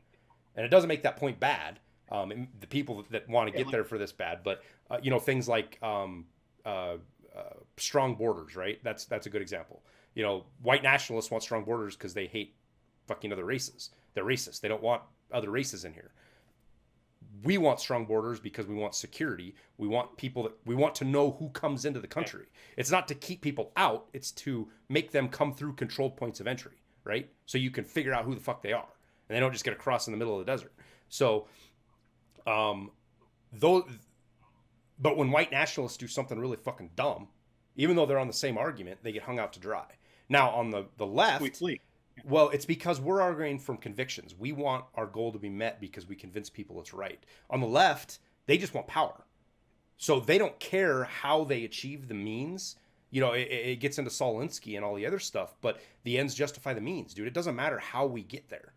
and it doesn't make that point bad. The people that want to get there for this bad, but you know, things like strong borders, right? That's a good example. You know, white nationalists want strong borders because they hate fucking other races. They're racist. They don't want other races in here. We want strong borders because we want security. We want we want to know who comes into the country. It's not to keep people out. It's to make them come through controlled points of entry, right? So you can figure out who the fuck they are, and they don't just get across in the middle of the desert. So, though, but when white nationalists do something really fucking dumb, even though they're on the same argument, they get hung out to dry. Now on the left, We flee. well, it's because we're arguing from convictions. We want our goal to be met because we convince people it's right. On the left, they just want power. So they don't care how they achieve the means. You know, it gets into Saul Alinsky and all the other stuff, but the ends justify the means, dude. It doesn't matter how we get there.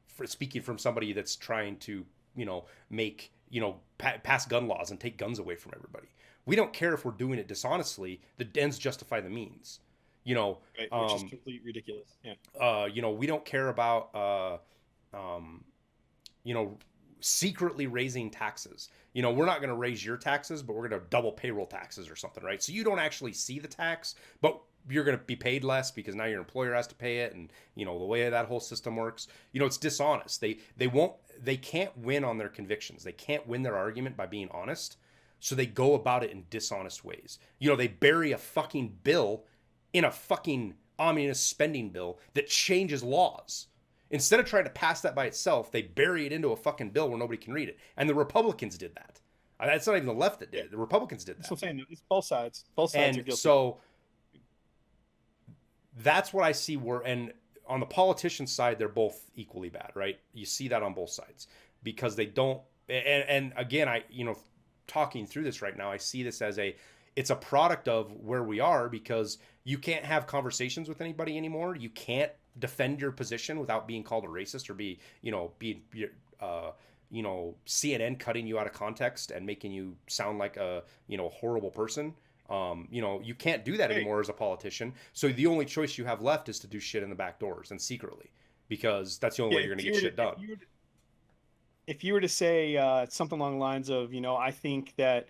For speaking from somebody that's trying to, you know, make, you know, pass gun laws and take guns away from everybody. We don't care if we're doing it dishonestly. The ends justify the means. You know, Right, which is complete ridiculous. you know, we don't care about, you know, secretly raising taxes. You know, we're not going to raise your taxes, but we're going to double payroll taxes or something, right? So you don't actually see the tax, but you're going to be paid less because now your employer has to pay it. And, you know, the way that whole system works, you know, it's dishonest. They can't win on their convictions. They can't win their argument by being honest. So they go about it in dishonest ways. You know, they bury a fucking bill in a fucking omnibus spending bill that changes laws. Instead of trying to pass that by itself, they bury it into a fucking bill where nobody can read it. And the Republicans did that. That's not even the left that did it. The Republicans did that. That's what I'm saying. It's both sides. Both sides are And guilty. so that's what I see and on the politician side, they're both equally bad, right? You see that on both sides because they don't, and again, you know, talking through this right now, I see this as it's a product of where we are because you can't have conversations with anybody anymore. You can't defend your position without being called a racist or you know, CNN cutting you out of context and making you sound like a, you know, horrible person. You know, you can't do that anymore as a politician. So the only choice you have left is to do shit in the back doors and secretly, because that's the only way you're going to get shit done. If you were to say something along the lines of, you know, I think the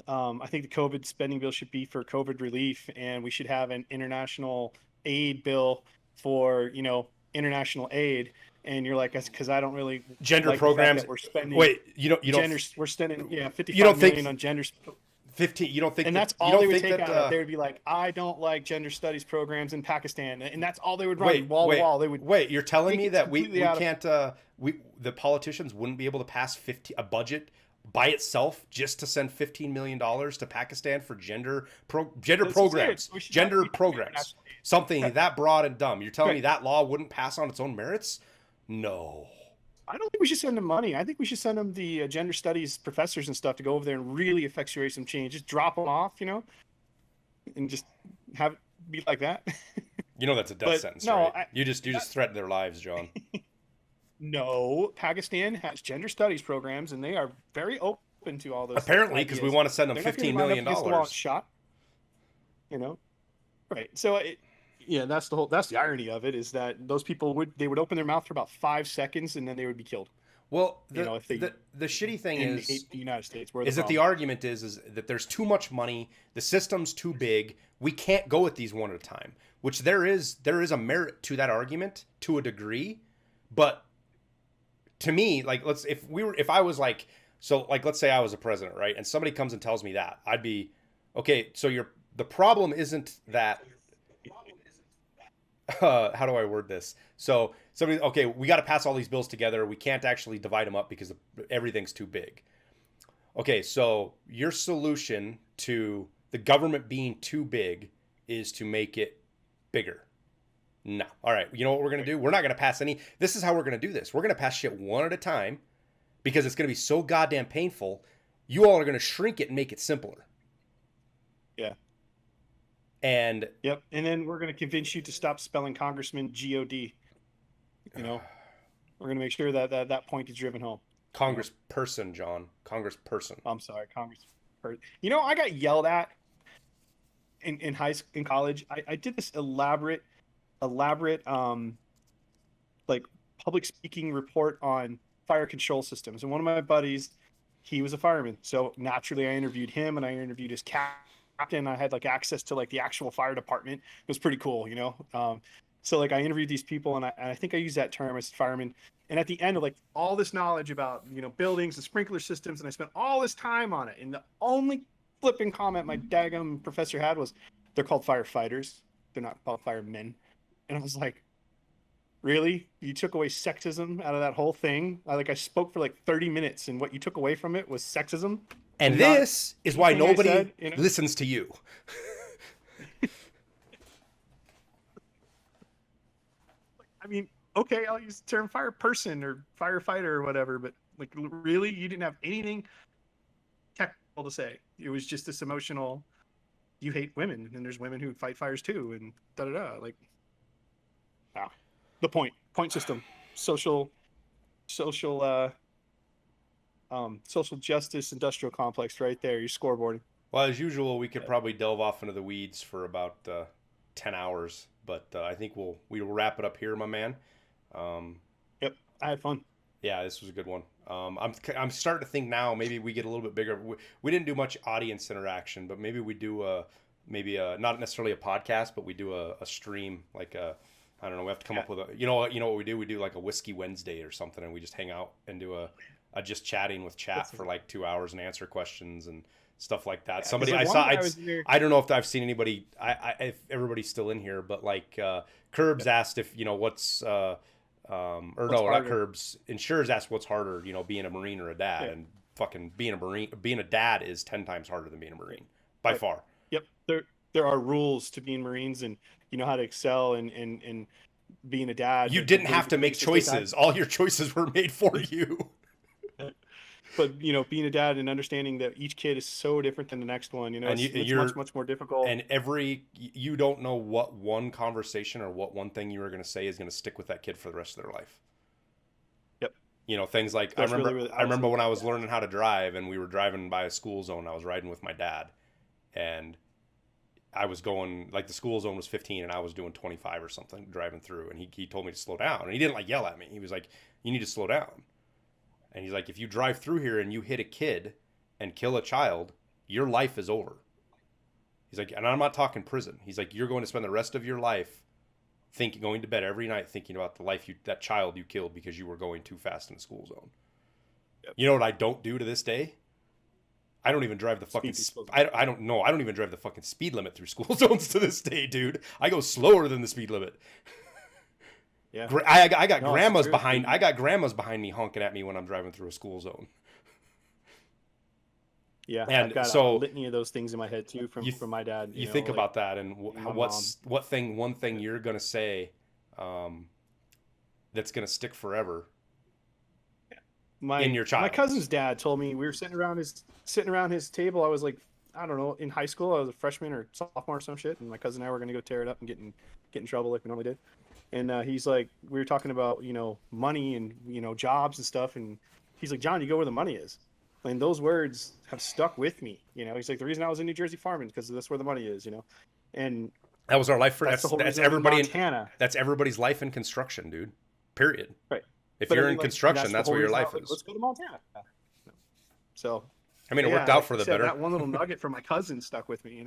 COVID spending bill should be for COVID relief, and we should have an international aid bill for, you know, international aid. And you're like, that's because I don't really gender like programs. We're spending. Wait, you don't. We're spending 55 you don't million on gender. 15. You don't think? And that's all they would take out of it. They would be like, I don't like gender studies programs in Pakistan, and that's all they would run wall to wall. They would wait. You're telling me that we can't? The politicians wouldn't be able to pass a budget by itself just to send $15 million to Pakistan for gender programs, something that broad and dumb. You're telling me that law wouldn't pass on its own merits? No. I don't think we should send them money. I think we should send them the gender studies professors and stuff to go over there and really effectuate some change. Just drop them off, you know, and just have it be like that. You know that's a death sentence, no, right? You just threaten their lives, John. No, Pakistan has gender studies programs, and they are very open to all those. Apparently, because we want to send them $15 million. Shot, you know, right? So yeah, that's the irony of it, is that those people would open their mouth for about 5 seconds and then they would be killed. Well, if the shitty thing is the United States, that the argument is that there's too much money, the system's too big, we can't go at these one at a time. Which there is a merit to that argument to a degree, but to me, like let's say I was let's say I was a president, right? And somebody comes and tells me that, I'd be okay. So the problem isn't that. How do I word this? So we got to pass all these bills together. We can't actually divide them up because everything's too big. Okay, so your solution to the government being too big is to make it bigger. No. All right, you know what we're going to do? We're not going to pass any. This is how we're going to do this. We're going to pass shit one at a time because it's going to be so goddamn painful. You all are going to shrink it and make it simpler. Yeah. And Yep. And then we're going to convince you to stop spelling congressman God. You know, we're going to make sure that that point is driven home. Congressperson, John. Congressperson. I'm sorry, Congress. You know, I got yelled at in college. I did this elaborate like public speaking report on fire control systems, and one of my buddies, he was a fireman, so naturally I interviewed him, and I interviewed his captain. I had like access to like the actual fire department. It was pretty cool, you know. So like I interviewed these people, and I think I used that term as fireman. And at the end of like all this knowledge about, you know, buildings and sprinkler systems, and I spent all this time on it, and the only flipping comment my daggum professor had was, "They're called firefighters. They're not called firemen." And I was like, "Really? You took away sexism out of that whole thing?" I spoke for like 30 minutes, and what you took away from it was sexism. And this is why nobody said, you know? listens to you. I mean, okay, I'll use the term fire person or firefighter or whatever, but like, really, you didn't have anything technical to say. It was just this emotional, you hate women, and there's women who fight fires too, and da da da. Like, wow. The point system, social justice industrial complex, right there. You're scoreboarding. Well, as usual, we could probably delve off into the weeds for about 10 hours, but I think we'll wrap it up here, my man. Yep, I had fun. Yeah, this was a good one. I'm starting to think now maybe we get a little bit bigger. We didn't do much audience interaction, but maybe we do not necessarily a podcast, but we do a stream, like I don't know. We have to come up with you know what we do? We do like a Whiskey Wednesday or something, and we just hang out and do a just chatting with chat for like 2 hours and answer questions and stuff like that. Yeah, Somebody like I don't know if I've seen anybody. If everybody's still in here, but like Curbs asked if what's or what's no, harder? Not Curbs. Insurers asked what's harder, being a Marine or a dad, and fucking being a dad is 10 times harder than being a Marine by far. Yep, there are rules to being Marines, and you know how to excel and being a dad. You didn't have to make choices. All your choices were made for you. But being a dad and understanding that each kid is so different than the next one, it's much more difficult. And you don't know what one conversation or what one thing you were going to say is going to stick with that kid for the rest of their life. Yep. Things like I remember when I was learning how to drive, and we were driving by a school zone. I was riding with my dad, and I was going, like, the school zone was 15 and I was doing 25 or something driving through, and he told me to slow down, and he didn't like yell at me. He was like, "You need to slow down." And he's like, "If you drive through here and you hit a kid and kill a child, your life is over." He's like, and I'm not talking prison. He's like, "You're going to spend the rest of your life going to bed every night thinking about that child you killed because you were going too fast in the school zone." Yep. You know what I don't do to this day? I don't even drive the fucking I don't even drive the fucking speed limit through school zones to this day, dude. I go slower than the speed limit. Yeah. I got grandmas behind. I got grandmas behind me honking at me when I'm driving through a school zone. Yeah, and I've got a litany of those things in my head too from my dad. You think about that, and one thing you're gonna say that's gonna stick forever in your child. My cousin's dad told me, we were sitting around his table. I was like, I don't know, in high school. I was a freshman or sophomore or some shit, and my cousin and I were gonna go tear it up and get in trouble like we normally did. And he's like, we were talking about money and jobs and stuff, and he's like, "John, you go where the money is." And those words have stuck with me. He's like, the reason I was in New Jersey farming is because that's where the money is. And that was our life. That's everybody in Montana. That's everybody's life in construction, dude. Period. Right. If you're in construction, that's where your life is. Let's go to Montana. So, I mean, it worked out for the better. That one little nugget from my cousin stuck with me.